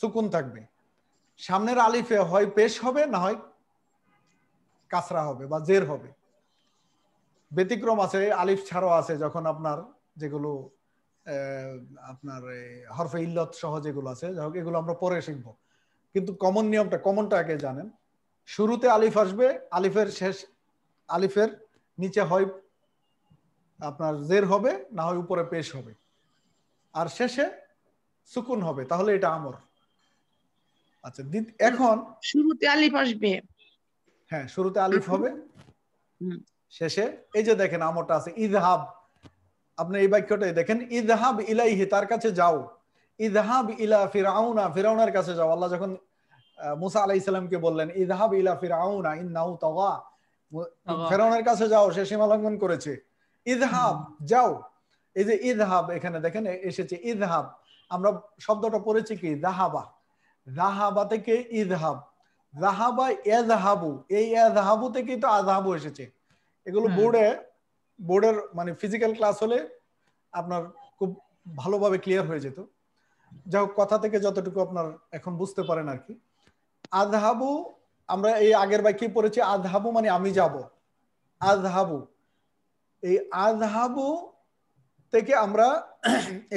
সুকুন থাকবে। সামনের আলিফে হয় পেশ হবে না হয় কাসরা হবে বা জের হবে। ব্যতিক্রম আছে, আলিফ ছাড়াও আছে, যখন আপনার যেগুলো আপনার হরফে ইল্লত সহ যেগুলো আছে, এগুলো আমরা পরে শিখবো। কিন্তু কমন নিয়মটা, কমনটা আগে জানেন। শুরুতে আলিফ আসবে, আলিফের শেষ আলিফের নিচে হয় আপনার জের হবে না হয় উপরে পেশ হবে, আর শেষে সুকুন হবে, তাহলে এটা আমর। আচ্ছা, এখন শুরুতে আলিফ আসবে। হ্যাঁ, শুরুতে আলিফ হবে, শেষে এই যে দেখেন আমরটা আছে ইযহাব। আপনি এই বাক্যটাই দেখেন, ইযহাব ইলাইহি তার কাছে যাও, ইযহাব ইলা ফিরআউনা ফিরআউনের কাছে যাও। আল্লাহ যখন মুসা আলাইহিস সালামকে বললেন ইযহাব ইলা ফিরআউনা ইন্নাহু তাগা, ফিরআউনের কাছে যাও সে সীমা লঙ্ঘন করেছে। ইযহাব যাও, এই যে ইযহাব এখানে দেখেন এসেছে ইযহাব। আমরা শব্দটা পড়েছি কি যাহাবা, যাহাবা থেকে ইযহাব, যাহাবা ইয়াযহাবু, এই ইয়াযহাবু থেকেই তো আযহাবু এসেছে। এগুলো বোর্ডের মানে ফিজিক্যাল ক্লাস হলে আপনার খুব ভালোভাবে ক্লিয়ার হয়ে যেত। যাই হোক, কথা থেকে যতটুকু আপনার এখন বুঝতে পারেন আর কি। আযহাবু আমরা এই আগের বাক্যে পড়েছি, আযহাবু মানে আমি যাব, আযহাবু। এই আযহাবু থেকে আমরা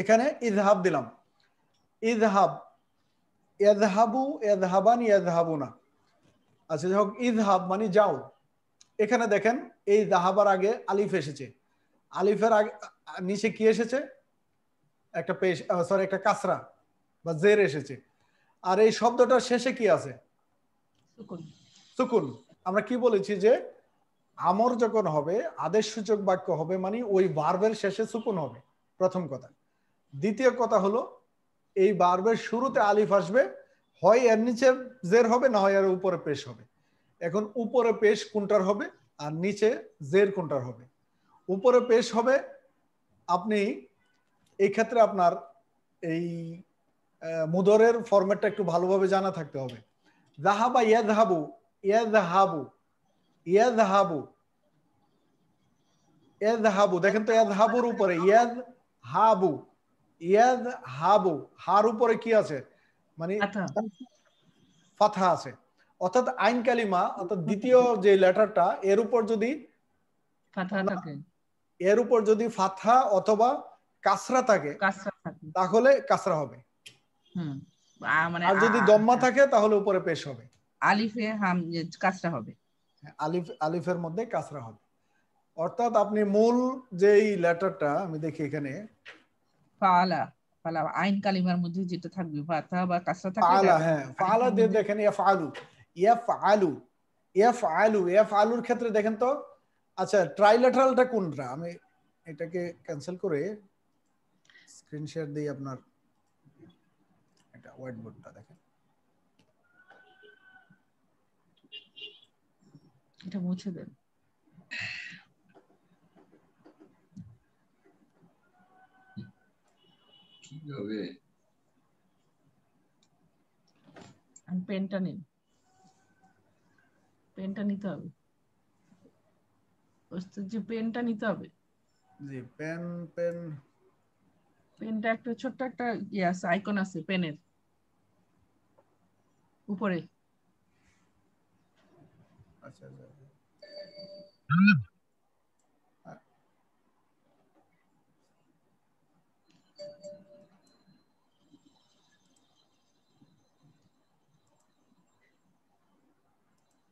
এখানে ইযহাব দিলাম, ইযহাব, ইয়াযহাবু, ইয়াযহাবান, ইয়াযহাবুনা। আচ্ছা, যাই হোক, ইযহাব মানে যাও। এখানে দেখেন এই যাহাবার আগে আলিফ এসেছে, আলিফের আগে নিচে কি এসেছে, একটা পেশ সরি একটা কাসরা বা জের এসেছে। আর এই শব্দটার শেষে কি আছে, সুকুন। আমরা কি বলেছি যে আমর যখন হবে আদেশ সূচক বাক্য হবে মানে ওই ভার্বের শেষে সুকুন হবে, প্রথম কথা। দ্বিতীয় কথা হলো এই ভার্বের শুরুতে আলিফ আসবে, হয় এর নিচে জের হবে না হয় এর উপরে পেশ হবে। এখন উপরে পেশ কোনটার হবে আর নিচে জের কোনটার হবে? উপরে পেশ হবে, আপনি এই ক্ষেত্রে আপনার এই মুদরের ফরম্যাটটা একটু ভালোভাবে জানা থাকতে হবে। যাহাবা ইয়াযহাবু, ইয়াযহাবু, ইয়াযহাবু, ইয়াযহাবু, দেখেন তো ইয়াযহাবুর উপরে ইয়াযহাবু, ইয়াযহাবু, হার উপরে কি আছে মানে ফাতহা আছে। অর্থাৎ আইন কালিমা অর্থাৎ দ্বিতীয় যে লেটারটা এর উপর যদি এর উপর যদি ফাতহা অথবা কাসরা থাকে কাসরা থাকে তাহলে কাসরা হবে, মানে আর যদি দম্মা থাকে তাহলে উপরে পেশ হবে, আলিফে কাসরা হবে, আলিফের মধ্যে কাসরা হবে। অর্থাৎ আপনি মূল যেই লেটারটা আমি দেখি এখানে ফাআলা, ফালা আইন কালিমার মধ্যে যেটা থাকবে ফাতহা বা কাসরা থাকলে ফাআলা, হ্যাঁ ফাআলা দিয়ে দেখেন ইয়াফআলু, ইয়াফআলু, ইয়াফআলু, ইয়াফআলুর ক্ষেত্রে দেখেন তো। আচ্ছা ট্রাইলেটারালটা কোনটা? আমি এটাকে ক্যান্সেল করে স্ক্রিন শেয়ার দেই আপনার, এটা হোয়াইট বোর্ডটা দেখেন, এটা মুছে দেন। কিভাবে পেনটা নিন, পেনটা নিতে হবে, যে পেনটা নিতে হবে। জি পেন, পেনটা একটা ছোট্ট একটা আছে, আইকন আছে পেনের উপরে। আচ্ছা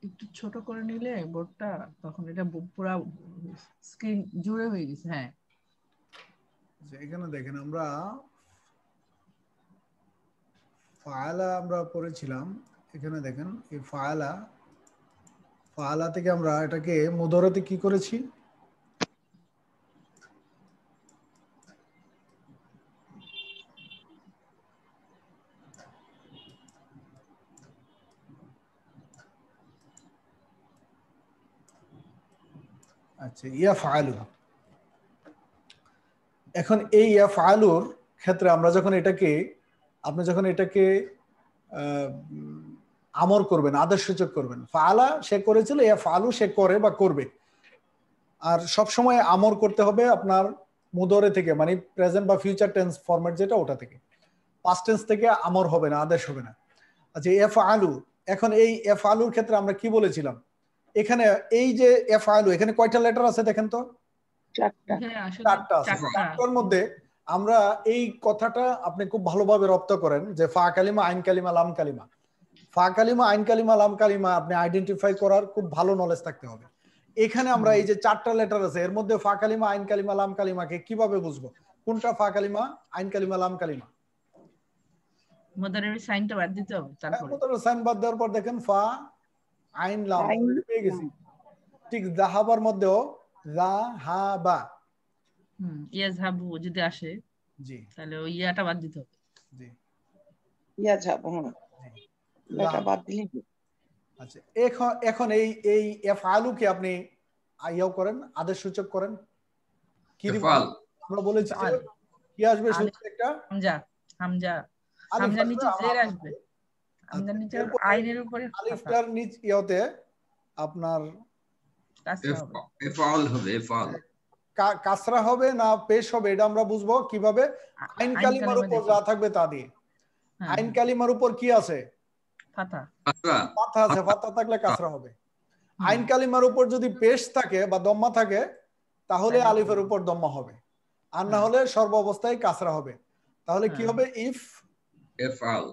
একটু ছোট করে নিলে বোর্ডটা, তখন এটা পুরো স্ক্রিন জুড়ে হয়ে গেছে। হ্যাঁ এখানে দেখেন আমরা ফাআলা আমরা পড়েছিলাম, এখানে দেখেন এই ফাআলা থেকে আমরা এটাকে মুদারাতে কি করেছি, আচ্ছা ইয়াফআলু। এখন এই ইয়াফআলুর ক্ষেত্রে আমরা যখন এটাকে, আপনি যখন এটাকে আমর করবেন, আদেশসূচক করবেন, ফাআলা সে করেছিল, ইয়াফআলু সে করে বা করবে। আর সব সময় আমর করতে হবে আপনার মুদরে থেকে, মানে প্রেজেন্ট বা ফিউচার টেন্স ফরম্যাট যেটা, ওটা থেকে। পাস্ট টেন্স থেকে আমর হবে না, আদেশ হবে না। আচ্ছা ইয়াফআলু, এখন এই ইয়াফআলুর ক্ষেত্রে আমরা কি বলেছিলাম, এখানে এই যে ইয়াফআলু এখানে কয়টা লেটার আছে দেখেন তো? চারটা আছে। চারটার মধ্যে আমরা এই কথাটা আপনি খুব ভালোভাবে রপ্ত করেন যে ফা কালিমা, আইন কালিমা, লাম কালিমা। ফা কালিমা, আইন কালিমা, লাম কালিমা আপনি আইডেন্টিফাই করার খুব ভালো নলেজ থাকতে হবে। এখানে আমরা এই যে চারটা লেটার আছে এর মধ্যে ফা কালিমা, আইন কালিমা, লাম কালিমাকে কিভাবে বুঝবো কোনটা ফা কালিমা, আইন কালিমা, লাম কালিমা? মুদারের সাইনটা বাদ দিতে হবে। তারপরে মুদারের সাইন বাদ দেওয়ার পর দেখেন ফা, আইন, লাম পেয়ে গেছি। ঠিক যাহাবার মধ্যেও যাহাবা, ইয়াযহাবু যদি আসে জি তাহলে ওই ইয়াটা বাদ দিতে হবে। জি ইয়াযহাবু, এটা বাদ দিলে। আচ্ছা এখন এই ইয়াফআলুকে আপনি আইয়াও করেন, আদেশ সূচক করেন। কি আমরা বলেছি কি আসবে? শুধু একটা হামজা, হামজার নিচে জের আসবে, হামজার নিচে আইনের উপরে আলিফটার নিচ ইয়াতে আপনার ইফআল হবে, ইফআল কাসরা হবে না পেশ হবে, এটা আমরা বুঝবো কিভাবে? আইন কালিমার উপর যা থাকবে তা দিয়ে। আইন কালিমার উপর কি আছে? ফাতহা আছে, ফাতহা থাকলে কাসরা হবে। আইন কালিমার উপর যদি পেশ থাকে বা দম্মা থাকে তাহলে আলিফের উপর দম্মা হবে, আর না হলে সর্ব অবস্থায় কাসরা হবে। তাহলে কি হবে? ইফআল।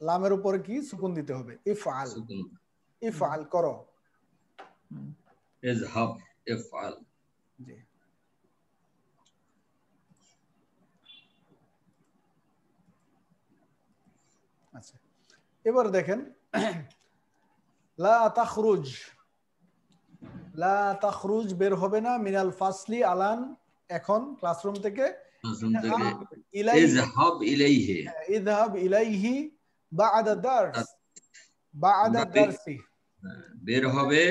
লামের উপরে কি সুকুন দিতে হবে, ইফআল। ইফআল করো, ইযহাব, ইফআল। জি আচ্ছা এবার দেখেন লা তাখরুজ, লা তাখরুজ বের হবে না, মিনাল ফাসলি আলান, এখন ক্লাসরুম থেকে। ইযহাব ইলাইহি, ইযহাব ইলাইহি বা'দা দারস, বা'দা দারসি বের হবে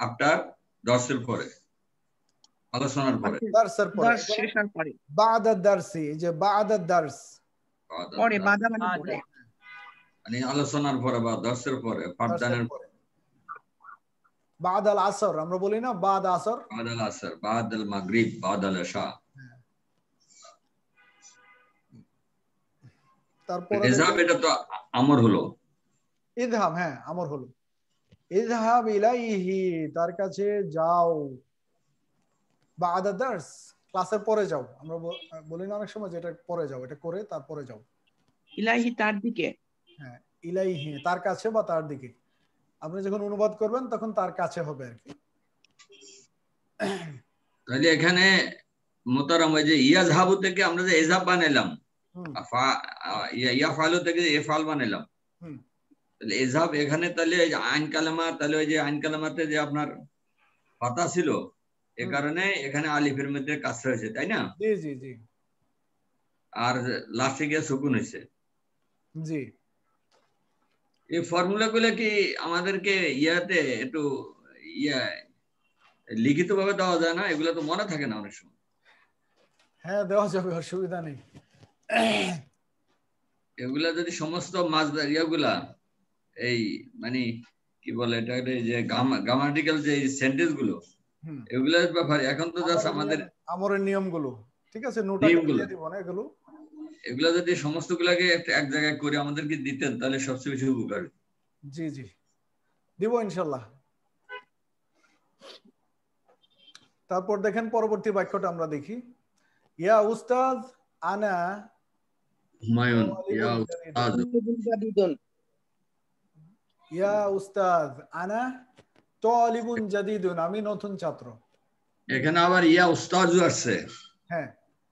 আফটার দর্সের পরে, আলোচনার পরে, দারসের পরে, দর্স শেষের পরে, বা'দা দারসি, যে বা'দা দারস পরে, বাদা মানে পরে, মানে আলোচনার পরে বা দর্সের পরে, পাঠদানের পরে। বা'দাল আসর আমরা বলি না, বা'দ আসর, বা'দাল আসর, বা'দাল মাগরিব, বা'দাল ইশা। তারপরে ইযহাব এটা তো আমর হলো, ইযহাব, হ্যাঁ আমর হলো। ইযহাব ইলাইহি, তার কাছে যাও। বা'দা দার্স, ক্লাসের পরে যাও। আমরা বলি না অনেক সময় যে এটা পরে যাও, এটা করে তারপরে যাও। ইলাহি তার দিকে। হ্যাঁ, ইলাইহি তার কাছে বা তার দিকে। আপনি যখন অনুবাদ করবেন তখন তার কাছে হবে আর কি। তাহলে এখানে মোতারাম ওই যে ইয়াজহাবু থেকে আমরা যে ইযহাব বানাইলাম, ইয়াফালু থেকে ইফাল বানাইলাম, তাহলে ইযহাব এখানে তাহলে আইন কালামা, তাহলে ওই যে আইন কালামাতে যে আপনার ফাতা ছিল, এ কারণে এখানে আলিফের মধ্যে কাসরা হয়েছে, তাই না? জি জি জি। আর লাস্টে গিয়ে সুকুন হয়েছে। জি। এই ফর্মুলা গুলো কি আমাদেরকে ইয়াতে একটু লিখিত ভাবে দেওয়া যায় না? এগুলো তো মনে থাকে না অনেক সময়। হ্যাঁ, দেওয়া যাবে, অসুবিধা নেই। এগুলা যদি সমস্ত মাসদার ইয়াগুলা এই মানে কি বলে এটা, যে গ্রামাটিক্যাল যে সেন্টেন্স গুলো, এগুলোর ব্যাপারে এখন তো জাস্ট আমাদের আমরের নিয়মগুলো, ঠিক আছে, নোটা দিয়ে দিব না এগুলো। এগুলা যদি সমস্ত গুলাকে এক জায়গায় করে আমাদেরকে দিতেন তাহলে সবচেয়ে বেশি উপকার। জি জি, দিব ইনশাআল্লাহ। তারপর দেখেন পরবর্তী বাক্যটা আমরা দেখি। ইয়া উস্তাদ আনা হুমায়ুন, ইয়া উস্তাদ, ইয়া উস্তাদ আনা তালিবুন জাদিদুন, আমি নতুন ছাত্র। এখানে আবার ইয়া উস্তাদ আসছে। হ্যাঁ,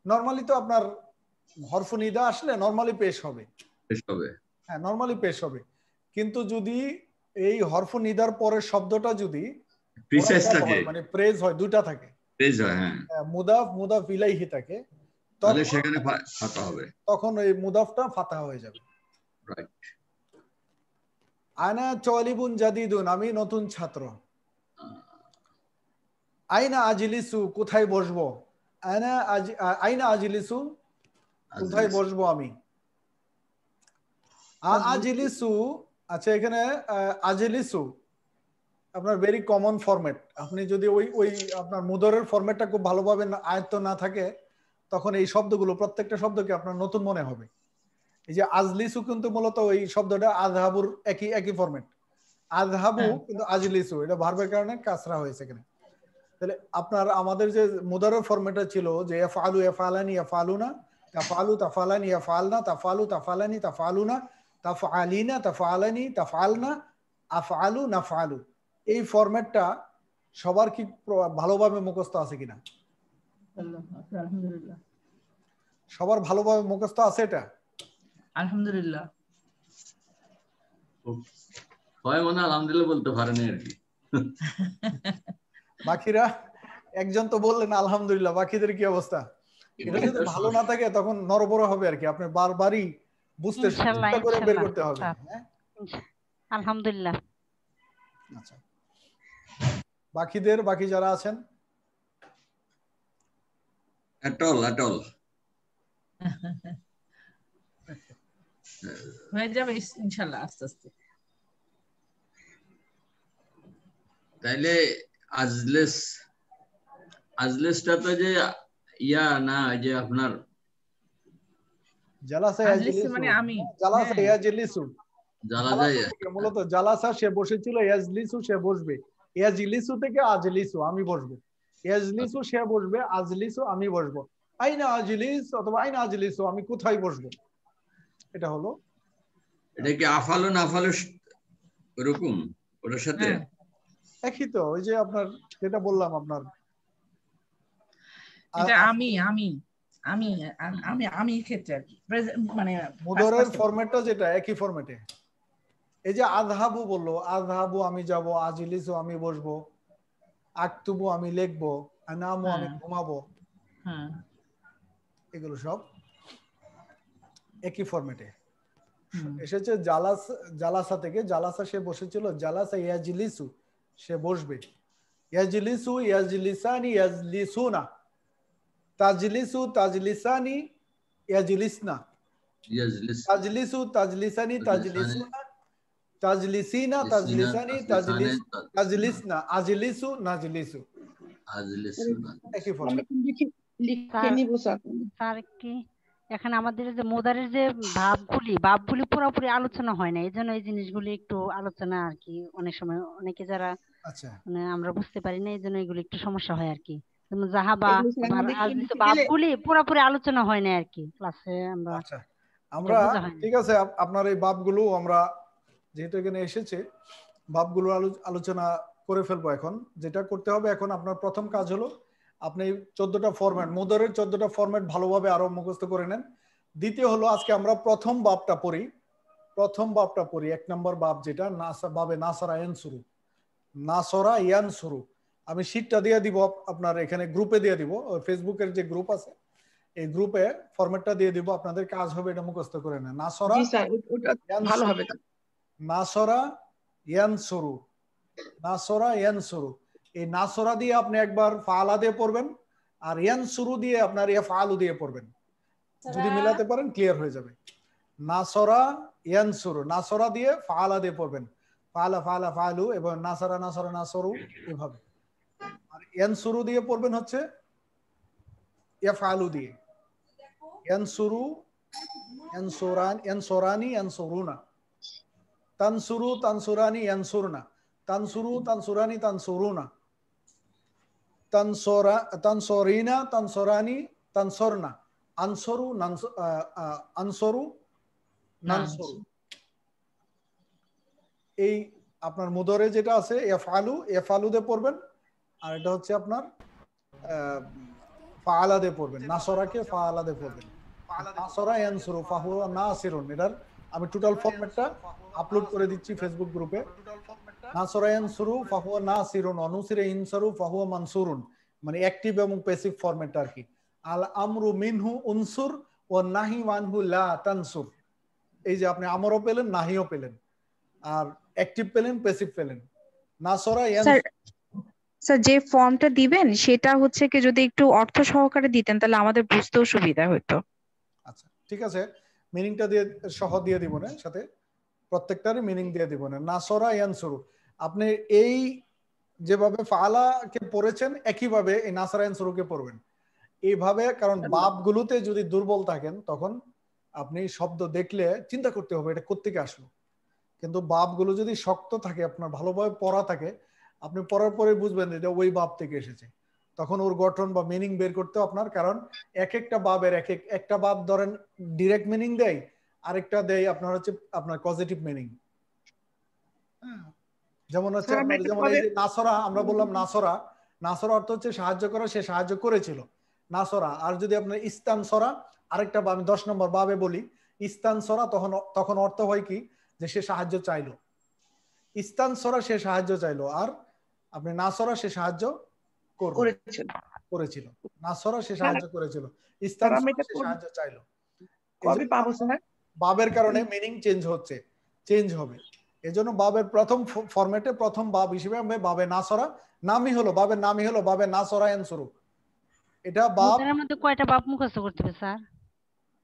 নরমালি তো আপনার হরফ নিদা আসলে নরমালি পেশ হবে। হ্যাঁ, নরমালি পেশ হবে, কিন্তু যদি এই হরফ নিদার পরের শব্দটা যদি প্রিসাইজ থাকে, মানে প্রেজ হয়, দুটো থাকে, প্রেজ হয়, হ্যাঁ, মুদাফ মুদাফ ইলাইহি থাকে, তাহলে সেখানে ফাতা হবে, তখন এই মুদাফটা ফাতা হয়ে যাবে। রাইট। আনা তালিবুন জাদিদুন, আমি নতুন ছাত্র। আইনা আজলিসু, কোথায় বসবো? আইনা আজলিসু, কোথায় বসবো আমি? আজলিসু, আচ্ছা এখানে আজলিসু আপনার ভেরি কমন ফরম্যাট। আপনি যদি ওই আপনার মুদরের ফরম্যাটটা খুব ভালোভাবে আয়ত্ত না থাকে, তখন এই শব্দগুলো প্রত্যেকটা শব্দকে আপনার নতুন মনে হবে। এই যে আজলিসু কিন্তু মূলত ওই শব্দটা আযহাবুর একই ফরম্যাট। আযহাবু কিন্তু আজলিসু, এটা ভার্বের কারণে কাসরা হয়েছে এখানে। তাহলে আপনার আমাদের যে মুদারের ফরম্যাটটা ছিল যে ইয়াফআলু ইয়াফআলানি ইয়াফআলুনা, তাফআলু তাফআলানি ইয়াফআলনা, তাফআলু তাফআলানি তাফআলুনা, তাফআলিনা তাফআলানি তাফআলনা, আফআলু নাফআলু, এই ফরম্যাটটা সবার কি ভালোভাবে মুখস্থ আছে কিনা? আলহামদুলিল্লাহ, সবার ভালোভাবে মুখস্থ আছে এটা? আলহামদুলিল্লাহ। হয় মনে আলহামদুলিল্লাহ বলতে পারেনি আর কি। বাকিরা একজন তো বললেন আলহামদুলিল্লাহ, বাকিদের কি অবস্থা? এটা যদি ভালো না থাকে তখন নরবর হবে আর কি, আপনি বারবারই বুঝতে চেষ্টা করে বের করতে হবে। হ্যাঁ, আলহামদুলিল্লাহ। আচ্ছা, বাকি যারা আছেন অ্যাটল হয়ে যাবে ইনশাআল্লাহ আস্তে আস্তে। তাইলে আজলেসটা তো যে ইয়া না, যে আপনার জালাসা ইয়াজলিসু, মানে আমি জালাসা ইয়াজলিসু, জালাসা মূলত জালাসা সে বসেছিল, ইয়াজলিসু সে বসবে, ইয়াজলিসু থেকে আজলিসু আমি বসবো, ইয়াজলিসু সে বসবে, আজলিসু আমি বসবো। আইনা আজলিস অথবা আইনা আজলিসু, আমি কোথায় বসবো, এটা হলো। এটা কি আফালু নাফালু এরকম ওটার সাথে একই তো, ওই যে আপনার যেটা বললাম আপনার, এটা আমি ক্ষেত্রে আর কি, মানে মুদরের ফরম্যাটটা যেটা একই ফরম্যাটে। এই যে আযহাবু বললো, আযহাবু আমি যাব, আজলিসু আমি বসবো, আকতুবু আমি লিখবো, আনামু আমি ঘুমাবো, এগুলো সব একই ফরম্যাটে এসেছে। জালাসা থেকে, জালাসা সে বসেছিল, জালাসা ইয়াজলিসু সে বসবে, ইয়াজলিসু ইয়াজলিসানি ইয়াজলিসুনা, তাজলিসু তাজলিসানি ইয়াজলিসনা, তাজলিসু তাজলিসানি তাজলিসুনা, তাজলিসিনা তাজলিসানি তাজলিসনা, আজলিসু নাজলিসু, একই ফরম্যাট। লিখে নিব স্যার। স্যার কি এখানে আমাদের যে মোদারের যে ভাবগুলি পুরোপুরি আলোচনা হয় না, এই জন্য এই জিনিসগুলি একটু আলোচনা আর কি অনেক সময় অনেকে যারা আচ্ছা মানে আমরা বুঝতে পারি না, এই জন্য এগুলো একটু সমস্যা হয় আর কি। যেমন জাহাবা এগুলো স্যার আবার আমাদের একটু লিখে দিলে ভাবগুলি পুরোপুরি আলোচনা হয় না আর কি ক্লাসে, আমরা আচ্ছা এটা আমরা বোঝা হয় না। ঠিক আছে আপনার এই বাবগুলো আমরা যেহেতু এখানে এসেছে বাবগুলো আলোচনা করে ফেলবো। এখন যেটা করতে হবে, এখন আপনার প্রথম কাজ হলো আপনি 14টা ফরম্যাট, মোদারের 14টা ফরম্যাট ভালোভাবে আরো মুখস্থ করে নেন। দ্বিতীয় হলো আজকে আমরা প্রথম বাবটা পড়ি। এক নম্বর বাব যেটা বাবে নাসারা ইয়ানসুরু, নাসরা ইয়ানসুরু। আমি শীটটা দিয়ে দিব আপনার এখানে গ্রুপে দিয়ে দিব, ফেসবুকের যে গ্রুপ আছে এই গ্রুপে ফরম্যাটটা দিয়ে দিব, আপনাদের কাজ হবে এটা মুখস্থ করে নেন। নাসরা জি স্যার ওটা ভালো হবে। নাসরা ইয়ানসুরু, নাসরা ইয়ানসুরু। এই নাসরা দিয়ে আপনি একবার ফাআলা দিয়ে পড়বেন, আর ইয়ানসুরু দিয়ে আপনার ইফআলু দিয়ে পড়বেন। যদি মিলাতে পারেন ক্লিয়ার হয়ে যাবে। নাসরা ইয়ানসুরু, নাসরা দিয়ে ফাআলা দিয়ে পড়বেন, ফাআলা ফাআলা ফাআলু, এবং নাসরা নাসরা নাসরু এভাবে। আর ইয়ানসুরু দিয়ে পড়বেন হচ্ছে ইফআলু দিয়ে, ইয়ানসুরু ইয়ানসুরান ইয়ানসুরানি ইয়ানসুরুনা, তানসুরু তানসুরানি ইয়ানসুরনা, তানসুরু তানসুরানি তানসুরুনা, তানসরা তানসরিনা তানসরানি তানসরনা, আনসরু আনসরু নানসরু। এই আপনার মুদরে যেটা আছে ইফআলু, ইফআলু দিয়ে পড়বেন, আর এটা হচ্ছে আপনার ফাআলা দিয়ে পড়বেন, নাসরাকে ফাআলা দিয়ে পড়বেন। নাসরা ইয়ানসুরু ফাহুয়া নাসিরুন, এটার আমি টোটাল ফরম্যাটটা আপলোড করে দিচ্ছি ফেসবুক গ্রুপে। নাসরা ইয়ানসুরু ফাহুয়া নাসিরুন, অনুসিরা ইনসারু ফাহুয়া মানসুরুন, মানে অ্যাক্টিভ এবং প্যাসিভ ফরম্যাটটা আর কি। আল আমরু মিনহু উনসুর ওয়া নাহি ওয়ানহু লা তানসুর। এই যে আপনি আমরও পেলেন, নাহিও পেলেন, আর অ্যাক্টিভ পেলেন, প্যাসিভ পেলেন। নাসরা ইয়ানসুরু। স্যার যে ফর্মটা দিবেন সেটা হচ্ছে কি যদি একটু অর্থ সহকারে দিতেন তাহলে আমাদের বুঝতেও সুবিধা হতো। আচ্ছা ঠিক আছে, মিনিংটা দিয়ে সহ দিয়ে দিব না, সাথে প্রত্যেকটারই মিনিং দিয়ে দিব না। নাসরা ইয়ানসুরু আপনি এই যেভাবে ফাআলাকে পড়েছেন একইভাবে এই নাসরা ইয়ানসুরুকে পড়বেন এইভাবে, কারণ বাবগুলোতে যদি দুর্বল থাকেন তখন আপনি শব্দ দেখলে চিন্তা করতে হবে এটা কোত্থেকে আসলো। কিন্তু বাবগুলো যদি শক্ত থাকে, আপনার ভালোভাবে পড়া থাকে, আপনি পড়ার পরে বুঝবেন এটা ওই বাব থেকে এসেছে, তখন ওর গঠন বা মিনিং বের করতে আপনার, কারণ এক একটা বাবের একটা বাব ধরেন ডিরেক্ট মিনিং দেয়, আরেকটা দেয় আপনার হচ্ছে আপনার পজিটিভ মিনিং। যেমন হচ্ছে আপনার যেমন এই যে নাসরা, আমরা বললাম নাসরা, নাসরা অর্থ হচ্ছে সাহায্য করা, সে সাহায্য করেছিল নাসরা। আর যদি আপনার ইস্তানসরা আরেকটা আমি 10 নম্বর বাবে বলি, ইস্তানসরা তখন অর্থ হয় কি যে সে সাহায্য চাইলো, ইস্তানসরা সে সাহায্য চাইলো, আর আপনি নাসরা সে সাহায্য করেছিল, নাসরা সে সাহায্য করেছিল, ইস্তানসরা সে সাহায্য চাইলো। কবে পাবো স্যার? বাবের কারণে মিনিং চেঞ্জ হবে। এজন্য বাবের প্রথম ফরম্যাটে প্রথম বাব হিসেবে আমরা বাবে নাসরা নামই হলো, বাবের নামই হলো বাবে নাসরা ইয়ানসুরু। এটা বাব এর মধ্যে কয়টা বাব মুখস্থ করতে হবে স্যার?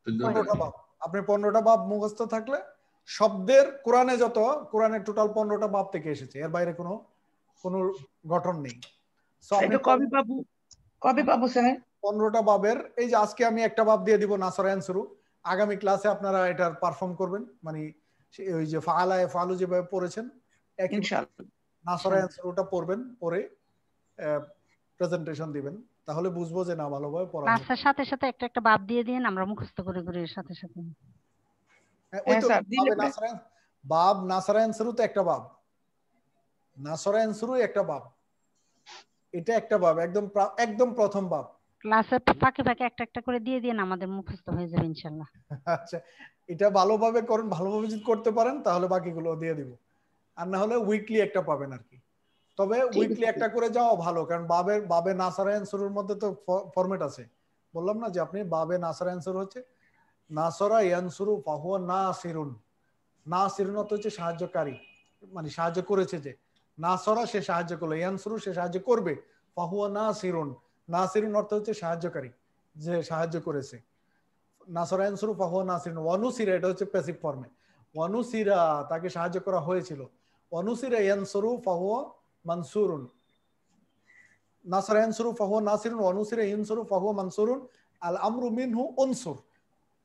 15টা বাব। আপনি 15টা বাব মুখস্থ থাকলে শব্দের কোরআনের টোটাল 15টা বাব থেকে এসেছে, এর বাইরে কোনো গঠন নেই। কবে পাবো স্যার 15টা বাবের? এই যে আজকে আমি একটা বাব দিয়ে দিব নাসরা ইয়ানসুরু, আগামী ক্লাসে আপনারা এটার পারফর্ম করবেন, মানে ওই যে ফাআলা ফালু যেভাবে পড়েছেন ইনশাআল্লাহ নাসরা ইয়ানসুরুটা পড়বেন, পরে প্রেজেন্টেশন দিবেন, তাহলে বুঝবো যে না ভালোভাবে পড়া হচ্ছে। ক্লাসের সাথে সাথে একটা বাব দিয়ে দিন, আমরা মুখস্থ করে এর সাথে সাথে। ওই তো বাব নাসরা ইয়ানসুরু তো একটা বাব, নাসরা ইয়ানসুরু একটা বাব, এটা একটা বাব, একদম প্রথম বাব। ক্লাসে ফাঁকে ফাঁকে একটা করে দিয়ে দিন, আমাদের মুখস্থ হয়ে যাবে ইনশাআল্লাহ। আচ্ছা এটা ভালোভাবে করেন, ভালোভাবে যদি করতে পারেন তাহলে বাকিগুলো দিয়ে দিব, আর না হলে উইকলি একটা পাবেন আর কি। তবে উইকলি একটা করে যাওয়া ভালো, কারণ বাবে নাসরা ইয়ানসুরুর মধ্যে তো ফরম্যাট আছে, বললাম না যে আপনি বাবে নাসরা ইয়ানসুরু হচ্ছে নাসরা ইয়ানসুরু ফাহুয়া নাসিরুন, নাসিরুন অর্থ হচ্ছে সাহায্যকারী, মানে সাহায্য করেছে, যে নাসরা সে সাহায্য করলো, ইয়ানসুরু সে সাহায্য করবে, ফাহুয়া নাসিরুন, নাসিরুন অর্থ হচ্ছে সাহায্যকারী, যে সাহায্য করেছে। নাসরা ইয়ানসুরু ফাহুয়া নাসিরুন। ওয়ানুসিরা এটা হচ্ছে প্যাসিভ ফর্মে, ওয়ানুসিরা তাকে সাহায্য করা হয়েছিল, ওয়ানুসিরা ইয়ানসুরু ফাহুয়া মানসুরুন, নাসরা ইয়ানসুরু ফাহুয়া নাসিরুন, ওয়ানুসিরা ইয়ানসুরু ফাহুয়া মানসুরুন, আল আমরু মিনহু উনসুর।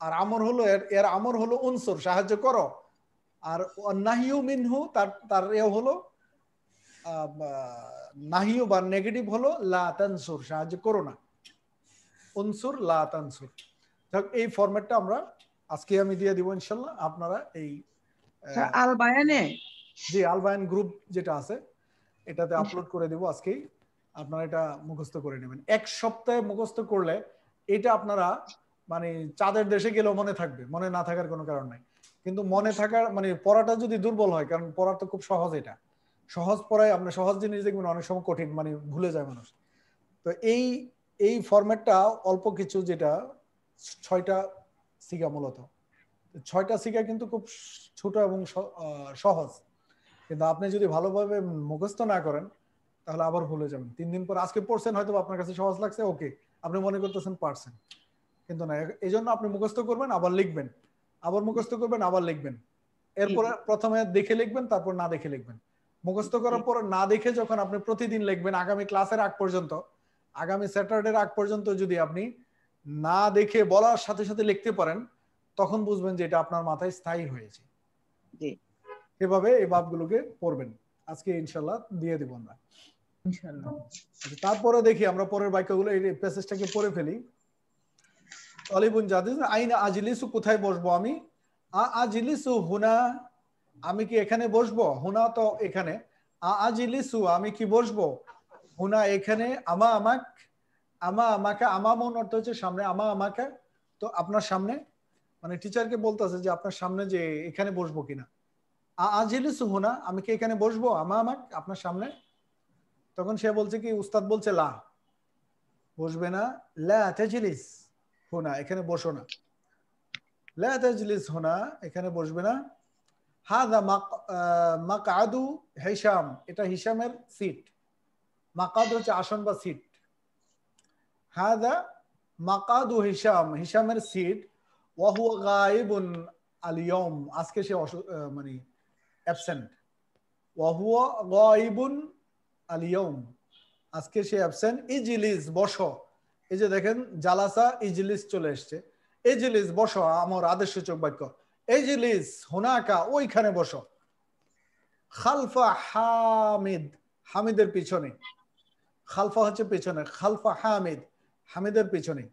আর আমর হলো এর আমর হলো উনসুর, সাহায্য করো। আর নাহিউ মিনহু তার হলো নাহিউ বা নেগেটিভ হলো লা তানসুর, সাহায্য করো না। উনসুর লা তানসুর। এই ফরম্যাটটা আমরা আজকে আমি দিয়ে দিব ইনশাআল্লাহ। আপনারা এই আল বায়ানে, জি আল বায়ান গ্রুপ যেটা আছে এটাতে আপলোড করে দেব আজকেই। আপনারা এটা মুখস্থ করে নেবেন। এক সপ্তাহে মুখস্থ করলে এটা আপনারা মানে চাঁদের দেশে গেলেও মনে থাকবে, মনে না থাকার কোনো কারণ নাই। কিন্তু মনে থাকার মানে পড়াটা যদি দুর্বল হয়, কারণ পড়া তো খুব সহজ, এটা সহজ পড়ায় আপনি সহজ জিনিস দেখবেন অনেক সময় কঠিন মানে ভুলে যায় মানুষ। তো এই ফরম্যাটটা অল্প কিছু, যেটা 6টা সিগা, মূলত 6টা সিগা কিন্তু খুব ছোট এবং সহজ। কিন্তু আপনি যদি ভালোভাবে মুখস্থ না করেন তাহলে আবার ভুলে যাবেন। 3 দিন পর আজকে পড়ছেন হয়তো আপনার কাছে সহজ লাগছে, ওকে আপনি মনে করতেছেন পারছেন, কিন্তু না। এই জন্য আপনি মুখস্থ করবেন, আবার লিখবেন, আবার মুখস্থ করবেন, আবার লিখবেন। এরপরে প্রথমে দেখে লিখবেন, তারপর না দেখে লিখবেন। মুখস্থ করার পর না দেখে যখন আপনি প্রতিদিন লিখবেন, আগামী ক্লাসের আগ পর্যন্ত, আগামী স্যাটারডের আগ পর্যন্ত যদি আপনি না দেখে বলার সাথে সাথে লিখতে পারেন, তখন বুঝবেন যে এটা আপনার মাথায় স্থায়ী হয়েছে। এভাবে এই ভাবগুলোকে পড়বেন। আজকে ইনশাআল্লাহ দিয়ে দেব আমরা ইনশাআল্লাহ। তারপরে দেখি আমরা পরের বাক্যগুলো, এই প্যাসেজটাকে পড়ে ফেলি। তালিবুন জাদিস আইনা আজলিসু, কোথায় বসবো আমি? আজলিসু হুনা, আমি কি এখানে বসবো? হুনা তো এখানে। আজলিসু, আমি কি বসবো? হুনা এখানে। আমা আমাকে, আমামন অর্থ হচ্ছে সামনে, আমা আমাকে তো আপনার সামনে, মানে টিচারকে বলতেছে যে আপনার সামনে যে এখানে বসবো কিনা। আজলিসু হুনা, আমি কি এখানে বসবো? আমা আপনার সামনে। তখন সে বলছে কি, উস্তাদ বলছে লা, বসবে না। লা তাজলিস হুনা, এখানে বসো না। লা তাজলিস হুনা, এখানে বসবে না। হাদা মাকআদু হিশাম, এটা হিশামের সিট। মাকআদ হচ্ছে আসন বা সিট। হাদা মাকআদু হিশাম, হিশামের সিট। ওয়া হুয়া গায়িবুন আল ইয়াউম, আজকে সে মানে অ্যাবসেন্ট। ওয়া হুয়া গায়িবুন আল ইয়াউম, আজকে সে অ্যাবসেন্ট। ইজলিস, বসো। এই যে দেখেন জালাসা ইজলিস চলে এসছে। ইজলিস, বসো, আমার আদেশসূচক বাক্য। ইজলিস হুনাকা, ওইখানে বসো। খালফা হামিদ, হামিদের পিছনে। খালফা হচ্ছে পিছনে, খালফা হামিদ, হামিদের পিছনে।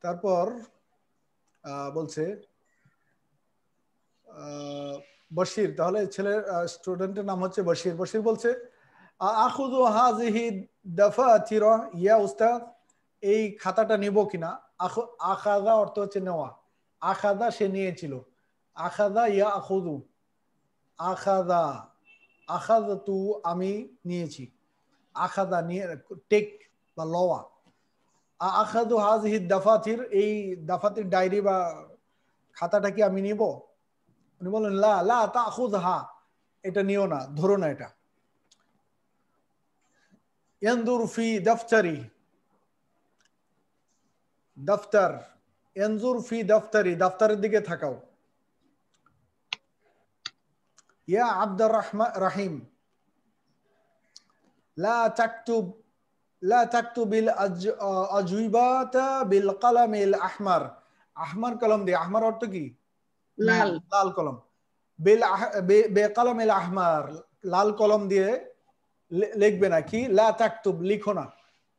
তারপর বলছে বশির, তাহলে ছেলের স্টুডেন্টের নাম হচ্ছে বশির। বশির বলছে আখুযু হাযিহি দাফাতিরা ইয়া উস্তাদ, এই খাতাটা নিব কিনা। আখাযা অর্থ হচ্ছে নেওয়া, আখাযা সে নিয়েছিল। আখাযা ইয়া আখুযু, আখাযা, আখাযতু আমি নিয়েছি। আখাযা নিয়ে, টেক বা লওয়া। আখাযু হাযিহি দাফাতির, এই দাফাতির ডায়েরি বা খাতাটা কি আমি নিব? উনি বলেন লা লা তাখুযহা, এটা নিও না, ধরো না এটা। ইয়ানজুর ফি দাফতারি, দফতর, ইয়ানজুর ফি দফতারি, দফতরের দিকে তাকাও। ইয়া আব্দুর রহিম লা তাকতুব, লা তাকতুবিল আজউবাতা বিল কলামিল আহমার, আহমার কলম দিয়ে, আহমার অর্থ কি? লাল, লাল কলম। বে কলমিল আহমার, লাল কলম দিয়ে লিখবে না। কি? লা তাকতুব, লিখো না।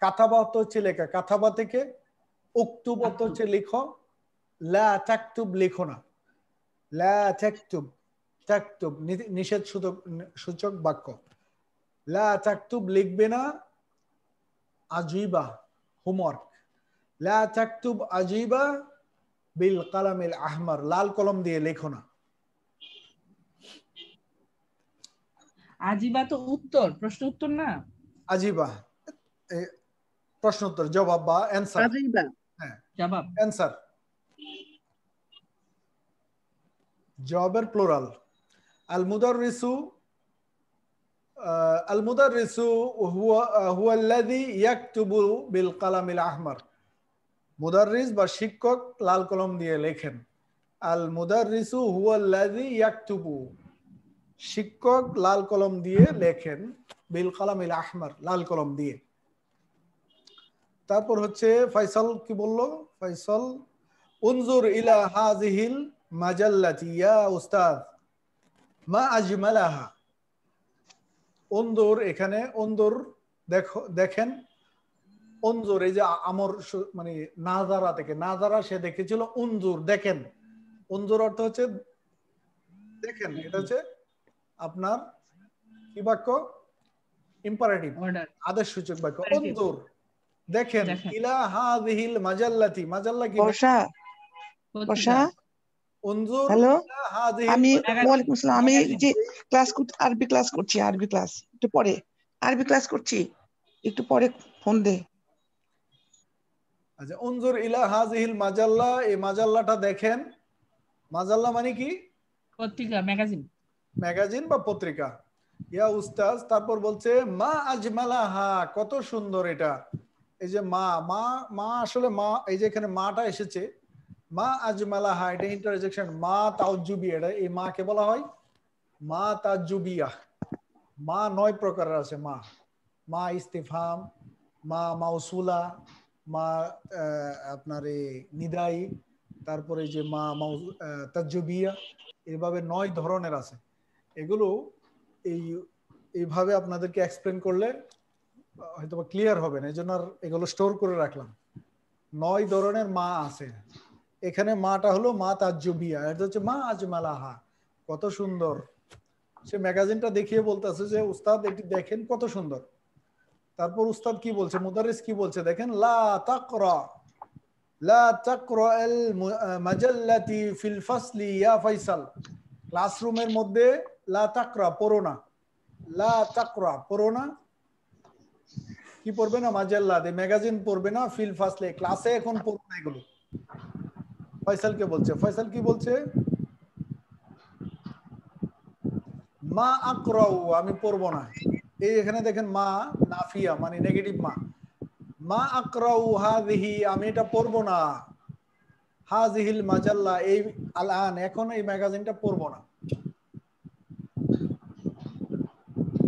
কাতাবা অর্থ হচ্ছে লেখা, কাতাবা থেকে উকতুব অর্থ হচ্ছে লিখো। লা তাকতুব, লিখো না। লা তাকতুব, তাকতুব নিষেধ সূচক বাক্য। লা তাকতুব, লিখবে না। আজইবা, হোমওয়ার্ক। লা তাকতুব আজইবা বিল কলামিল আহমার, লাল কলম দিয়ে লেখো না। আজিবা তো উত্তর, প্রশ্ন উত্তর না? আজিবা প্রশ্ন উত্তর, জবাব বা অ্যানসার। আজিবা, হ্যাঁ, জবাব। অ্যানসার, জবাবের প্লুরাল। আল মুদাররিসু, আল মুদাররিসু হুয়া আল্লাযী ইয়াকতুবু বিল কলামিল আহমার, মুদাররিস বা শিক্ষক লাল কলম দিয়ে লেখেন। আল মুদাররিসু হুয়া আল্লাযী ইয়াকতুবু, শিক্ষক লাল কলম দিয়ে লেখেন। বিল কলামিল আহমার, লাল কলম দিয়ে। তারপর হচ্ছে ফয়সাল কি বললো, ফয়সাল উনজুর ইলা হাযিহিল মাজাল্লাতি ইয়া উস্তাদ মা আজমালাহা। উনজুর, এখানে উনজুর দেখো, দেখেন। উনজুর এই যে আমর মানে নাজারা থেকে, নাজারা সে দেখেছিল, উনজুর দেখেন। উনজুর অর্থ হচ্ছে দেখেন, এটা হচ্ছে আপনার কি বাক্য, ইম্পারেটিভ, আদেশ সূচক বাক্য। উনজুর দেখেন, ইলা হাযিহিল মাজাল্লাতি, মাজাল্লা কি বর্ষা, বর্ষা উনজুর হ্যালো, ইলা হাযিহিল আমি মাজাল্লাতি। ওয়ালাইকুম আসসালাম, আমি যে ক্লাস আরবি ক্লাস করছি, আরবি ক্লাস একটু পরে, আরবি ক্লাস করছি, একটু পরে ফোন দে। আচ্ছা, উনজুর ইলা হাযিহিল মাজাল্লা, এই মাজাল্লাটা দেখেন। মাজাল্লা মানে কি? পত্রিকা, ম্যাগাজিন, ম্যাগাজিন বা পত্রিকা। ইয়া উস্তাজ, তারপর বলছে মা আজমালাহা, কত সুন্দর এটা। এই যে মা, মা মা আসলে মা, এই যে এখানে মাটা এসেছে, মা আজমালাহা, এটা ইন্টারজেকশন, মা তাউজুবিয়া, এটা এই মা কে বলা হয় মা তাজুবিয়া। মা 9 প্রকারের আছে মা। মা ইস্তিফহাম, মা মাউসুলা, মা আপনার এই নিদাই, তারপরে যে মা তাজুবিয়া, এভাবে 9 ধরনের আছে। এগুলো এইভাবে আপনাদেরকে এক্সপ্লেন করলে হয়তো ক্লিয়ার হবে না, এই জন্য আর এগুলো স্টোর করে রাখলাম। 9 ধরনের মা আছে। এখানে মাটা হলো মা তাজ্জুবিয়া, এটা হচ্ছে মা আজমালাহা, কত সুন্দর। সে ম্যাগাজিনটা দেখিয়ে বলতেছে যে উস্তাদ এটি দেখেন কত সুন্দর। তারপর উস্তাদ কি বলছে, মুদারিস কি বলছে দেখেন, লা তাকরা, লা তাকরা আল মাজাল্লাতি ফিল ফাসলি ইয়া ফয়সাল। ক্লাসরুমের মধ্যে লা তাকরা, পড়ো না, লা তাকরা পড়ো না, কি পড়বে না, মাজাল্লা ম্যাগাজিন পড়বে না, ফিল ফাসলে ক্লাসে এখন পড়বে না এগুলো। ফয়সালকে বলছে, ফয়সাল কি বলছে, মা আকরাউ, আমি পড়বো না। এই এখানে দেখেন মা নাফিয়া মানে নেগেটিভ মা। মা আকরাউ হাযিহি, আমি এটা পড়বো না। হাযিহিল মাজাল্লা, এই আলান, এখন এই ম্যাগাজিনটা পড়বো না।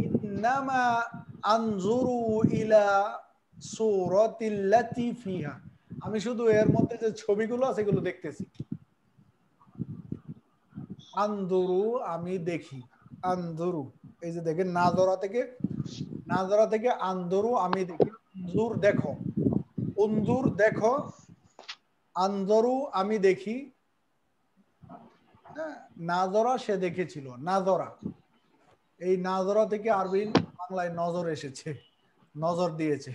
ইন্নামা আনজুরু ইলা সূরাতিল্লাতি ফিহা, আমি শুধু এর মধ্যে যে ছবিগুলো আছে এগুলো দেখতেছি। আনজুরু, আমি দেখি, আনজুরু, এই যে দেখেন নাজরা থেকে, নাজরা থেকে আনজুরু, আমি দেখি। উনজুর দেখো, উনজুর দেখো, আনজুরু আমি দেখি। নাজরা সে দেখেছিল, নাজরা, এই নাজরা থেকে আরবি বাংলায় নজর এসেছে, নজর দিয়েছে,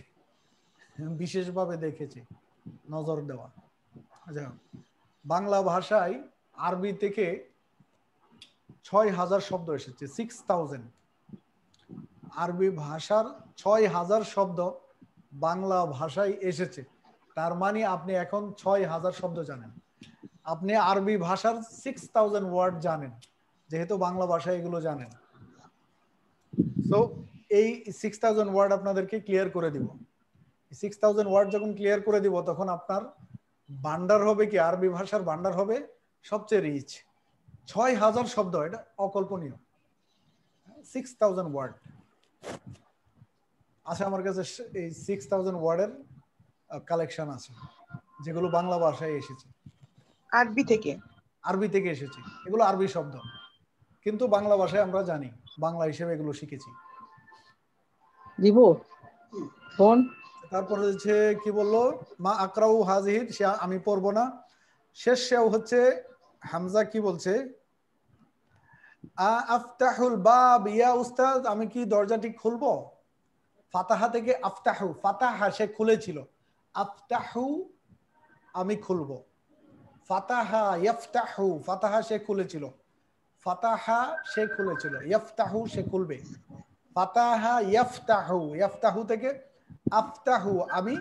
বিশেষভাবে দেখেছে, নজর দেওয়া। আচ্ছা, বাংলা ভাষায় আরবি থেকে 6000 শব্দ এসেছে, 6000। আরবি ভাষার 6000 শব্দ বাংলা ভাষায় এসেছে। তার মানে আপনি এখন 6000 শব্দ জানেন। আপনি আরবি ভাষার 6000 ওয়ার্ড জানেন, যেহেতু বাংলা ভাষায় এগুলো জানেন। তো এই 6000 ওয়ার্ড আপনাদেরকে ক্লিয়ার করে দিব। 6000 ওয়ার্ড যখন ক্লিয়ার করে দিব, তখন আপনার ভান্ডার হবে কি, আরবি ভাষার ভান্ডার হবে সবচেয়ে রিচ। 6000 শব্দ, এটা অকল্পনীয়। 6000 ওয়ার্ড আছে আমার কাছে, এই 6000 ওয়ার্ডের কালেকশন আছে, যেগুলো বাংলা ভাষায় এসেছে, আরবি থেকে, আরবি থেকে এসেছে। এগুলো আরবি শব্দ, কিন্তু বাংলা ভাষায় আমরা জানি, বাংলা হিসেবে এগুলো শিখেছি। দিব ফোন। তারপরে হচ্ছে কি বললো, মা আকরাউ হাযিহি, সে আমি পড়বো না। শেষ সেও হচ্ছে হামজা কি বলছে, আফতাহুল বাব ইয়া উস্তাদ, আমি কি দরজাটি খুলবো। ফাতাহা থেকে আফতাহু, ফাতাহা সে খুলেছিল, আফতাহু আমি খুলবো। ফাতাহা ইয়াফতাহু, ফাতাহা সে খুলেছিল, ফাতাহা সে খুলেছিল, ইয়াফতাহু সে খুলবে। ফাতাহা ইয়াফতাহু, ইয়াফতাহু থেকে আফতাহু আমি,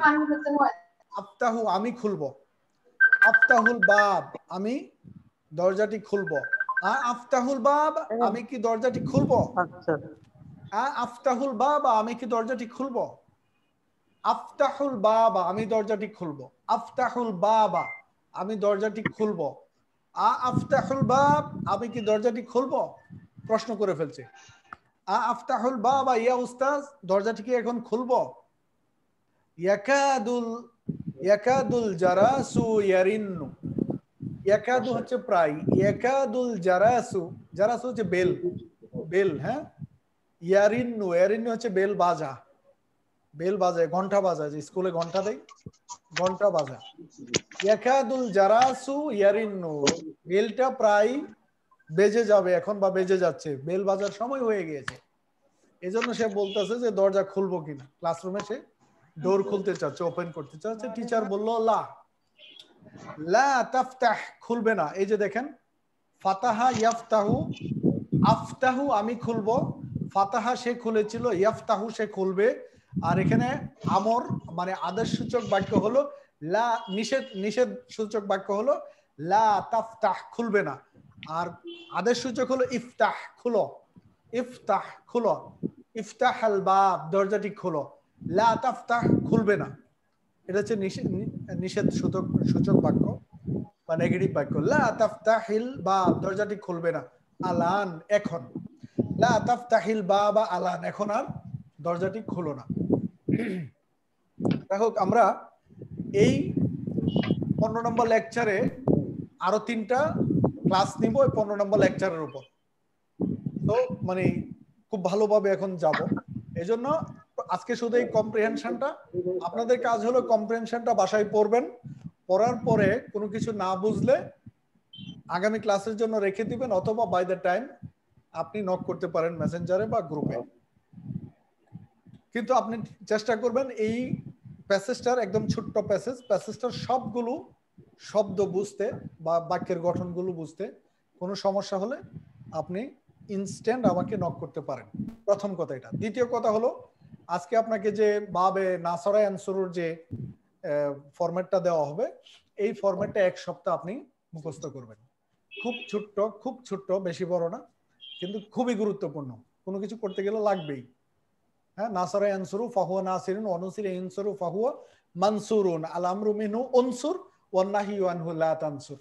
আফতাহু আমি খুলবো। আফতাহুল বাব, আমি দরজাটি খুলবো। আফতাহুল বাব, আমি কি দরজাটি খুলবো। আফতাহুল বাবা, আমি কি দরজাটি খুলবো। আফতাহুল বাবা, আমি দরজাটি খুলবো। আফতাহুল বাবা, আমি দরজাটি খুলবো। আফতাহুল বাব, আমি কি দরজাটি খুলবো, প্রশ্ন করে ফেলছে। আফতাহুল বাবা ইয়া উস্তাজ, দরজাটি কি এখন খুলবো। ইয়াকাদুল জারাসু ইয়ারিন্নু, ইয়াকাদু হচ্ছে প্রায়, ইয়াকাদুল জারাসু, জারাসু হচ্ছে বেল, বেল, হ্যাঁ। ইয়ারিন্নু, ইয়ারিন্নু হচ্ছে বেল বাজা, বেল বাজায়, ঘন্টা বাজায়, যে স্কুলে ঘন্টা দেয়, ঘন্টা বাজা। ইয়াকাদুল জারাসু ইয়ারিন্নু, বেলটা প্রায় বেজে যাবে এখন বা বেজে যাচ্ছে, বেল বাজার সময় হয়ে গিয়েছে। এজন্য সে বলতেছে যে দরজা খুলবো কিনা, ক্লাসরুমে সে ডোর খুলতে চাচ্ছে, ওপেন করতে চাচ্ছে। টিচার বললো লা, লা তাফতাহ, খুলবে না। এই যে দেখেন, ফাতাহা ইয়াফতাহু, আফতাহু আমি খুলবো, ফাতাহা সে খুলেছিল, ইয়াফতাহু সে খুলবে। আর এখানে আমর মানে আদেশ সূচক বাক্য হলো লা, নিষেধ সূচক বাক্য হলো লা তাফতাহ, খুলবে না। আর আদেশ সূচক হলো ইফতাহ, খুলো, ইফতাহ খুলো, ইফতাহ আল বাব, দরজাটি খুলো, লা তাফতাহ খুলবে না। এটা হচ্ছে নিষেধ সূচক বাক্য বা নেগেটিভ বাক্য। লা তাফতাহিল বাব, দরজাটি খুলবে না, আলান এখন, লা তাফতাহিল বাবা আলান, এখন আর দরজাটি খুলো না। দেখো আমরা এই 15 নম্বর লেকচারে আরো 3টা ক্লাস নিব 15 নম্বর লেকচারের উপর। তো মানে খুব ভালোভাবে এখন যাব। এজন্য আজকে শুধু এই কম্প্রিহেনশনটা, আপনাদের কাজ হলো কম্প্রিহেনশনটা বাসায় পড়বেন, পড়ার পরে কোনো কিছু না বুঝলে আগামী ক্লাসের জন্য রেখে দিবেন, অথবা বাই দ্য টাইম আপনি নক করতে পারেন মেসেঞ্জারে বা গ্রুপে। কিন্তু আপনি চেষ্টা করবেন এই প্যাসেজটার, একদম ছোট্ট প্যাসেজটার সবগুলো শব্দ বুঝতে বা বাক্যের গঠনগুলো বুঝতে। কোনো সমস্যা হলে আপনি ইনস্ট্যান্ট আমাকে নক করতে পারেন। প্রথম কথা এটা। দ্বিতীয় কথা হলো, আজকে আপনাকে যে বাবে নাসরা আনসুরুর যে ফরম্যাটটা দেওয়া হবে, এই ফরম্যাটটা 1 সপ্তাহ আপনি মুখস্থ করবেন। খুব ছোট্ট, বেশি বড় না, কিন্তু খুবই গুরুত্বপূর্ণ। কোনো কিছু করতে গেলে লাগবেই। হ্যাঁ, নাসরা আনসুরু ফাহুয়া নাসিরুন ওয়া নুসিরা ইনসুরু ফাহুয়া মানসুরুন, আল আমরু মিনহু উনসুর ওয়ান নাহিয়ু আনহু লা তানসুর।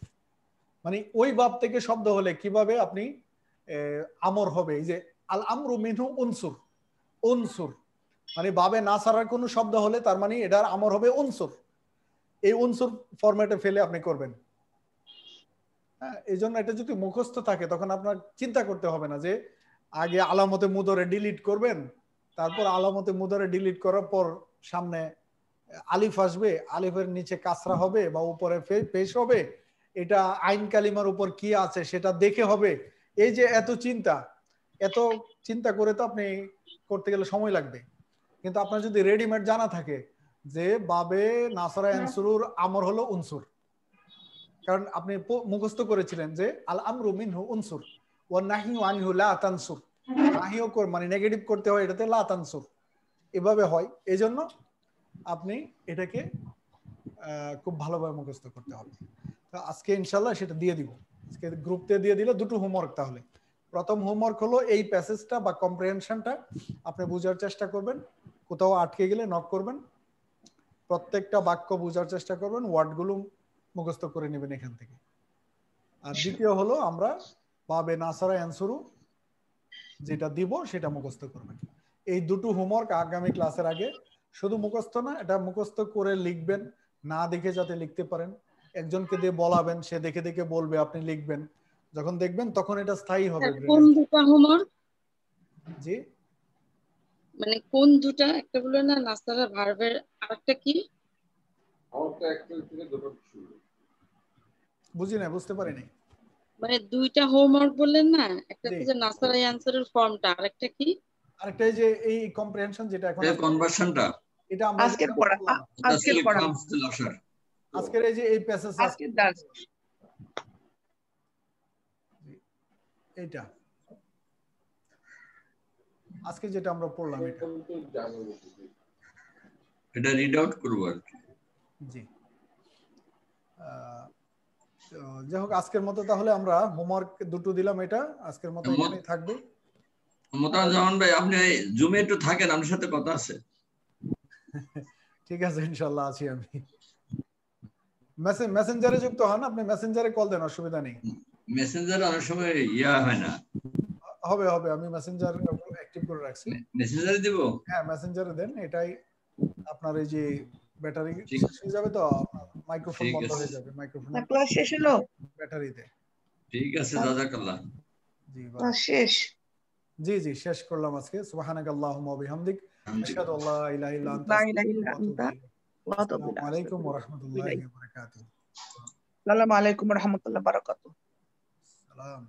মানে ওই বাব থেকে শব্দ হলে কিভাবে আপনি আমর হবে। এই যে আল আমরু মিনহু উনসুর, উনসুর মানে বাবে নাসারার কোনো শব্দ হলে তার মানে এটার আমর হবে উনসুর। এই উনসুর ফরম্যাটে ফেলে আপনি করবেন। হ্যাঁ, এই জন্য এটা যদি মুখস্থ থাকে তখন আপনার চিন্তা করতে হবে না যে আগে আলামতে মুদরে ডিলিট করবেন, তারপর আলামতে মুদরে ডিলিট করার পর সামনে আলিফ আসবে, আলিফের নিচে কাসরা হবে বা উপরে পেশ হবে, এটা আইন কালিমার উপর কি আছে সেটা দেখে হবে। এই যে এত চিন্তা করে তো আপনি করতে গেলে সময় লাগবে। কিন্তু আপনার যদি রেডিমেড জানা থাকে যে বাবে নাসরা আনসুরুর আমর হলো উনসুর, কারণ আপনি মুখস্থ করেছিলেন যে আল আমরু মিনহু উনসুর ওয়া নাহিয়ু আনহু লা তানসুর, নাহিয়ু মানে নেগেটিভ করতে হয় এটাতে লা তানসুর, এভাবে হয়। এজন্য আপনি এটাকে খুব ভালোভাবে মুখস্থ করতে হবে। তো আজকে ইনশাআল্লাহ সেটা দিয়ে দিব, আজকে গ্রুপতে দিয়ে দিলে 2টো হোমওয়ার্ক। তাহলে প্রথম হোমওয়ার্ক হলো এই প্যাসেজটা বা কম্প্রিহেনশনটা আপনি বোঝার চেষ্টা করবেন, কোথাও আটকে গেলে নক করবেন, প্রত্যেকটা বাক্য বোঝার চেষ্টা করবেন, ওয়ার্ডগুলো মুখস্থ করে নেবেন এখান থেকে। আর দ্বিতীয় হলো আমরা বাবে নাসরা আনসুরু যেটা দিব সেটা মুখস্থ করবেন। এই 2টো হোমওয়ার্ক আগামী ক্লাসের আগে, শুধু মুখস্থ না, এটা মুখস্থ করে লিখবেন, না দেখে যাতে লিখতে পারেন। একজনকে দিয়ে বলাবেন, সে দেখে দেখে বলবে, আপনি লিখবেন, যখন দেখবেন তখন এটা স্থায়ী হবে। কোন দুটো হোমওয়ার্ক? জি মানে কোন দুটো? একটা বলে না নাসারা ভার্বের, আরেকটা কি? বুঝি না, বুঝতে পারি নাই। মানে 2টা হোমওয়ার্ক বললেন না, একটা তো যে নাসারা অ্যানসারের ফর্মটা, আরেকটা কি? আরেকটা যে এই কম্প্রিহেনশন যেটা এখন কনভার্সনটা, এটা আমরা আজকের পড়া, আজকের এই যে এই প্যাসেজ আজকের দাস এইটা আজকে যেটা আমরা পড়লাম এটা রিড আউট করব আর কি। জি, যাই হোক আজকের মতো তাহলে আমরা হোমওয়ার্ক 2টো দিলাম, এটা আজকের মতো এখানেই থাকবে। মোতাজামান ভাই, আপনি জুমে একটু থাকেন, আমার সাথে কথা আছে। ঠিক আছে, ইনশাআল্লাহ আছি আমি। মেসেঞ্জারে যুক্ত হন, আপনি মেসেঞ্জারে কল দেন, অসুবিধা নেই। মেসেঞ্জারে অনেক সময় হয় না। হবে, আমি মেসেঞ্জার অ্যাক্টিভ করে রাখছি। মেসেঞ্জারে দিব? হ্যাঁ, মেসেঞ্জারে দেন, এটাই আপনার এই যে ব্যাটারি ঠিক শেষ হয়ে যাবে তো মাইক্রোফোন ঠিক বন্ধ আছে হয়ে যাবে মাইক্রোফোন ক্লাস শেষ হলো? ব্যাটারিতে। ঠিক আছে জাযাকাল্লাহ। জি ক্লাস শেষ? জি জি শেষ করলাম আজকে। সুবহানাকাল্লাহুম্মা ওয়া বিহামদিক আশহাদু আল্লা ইলাহা ইল্লা আনতা লা ইলাহা ইল্লা আস্তাগফিরুকা ওয়া আতুবু ইলাইক। আনতা ওয়া আতুবু আসসালামু আলাইকুম ওয়া রাহমাতুল্লাহি ওয়া বারাকাতুহু। আসসালামু আলাইকুম ওয়া রাহমাতুল্লাহি ওয়া বারাকাতুহু। সালাম।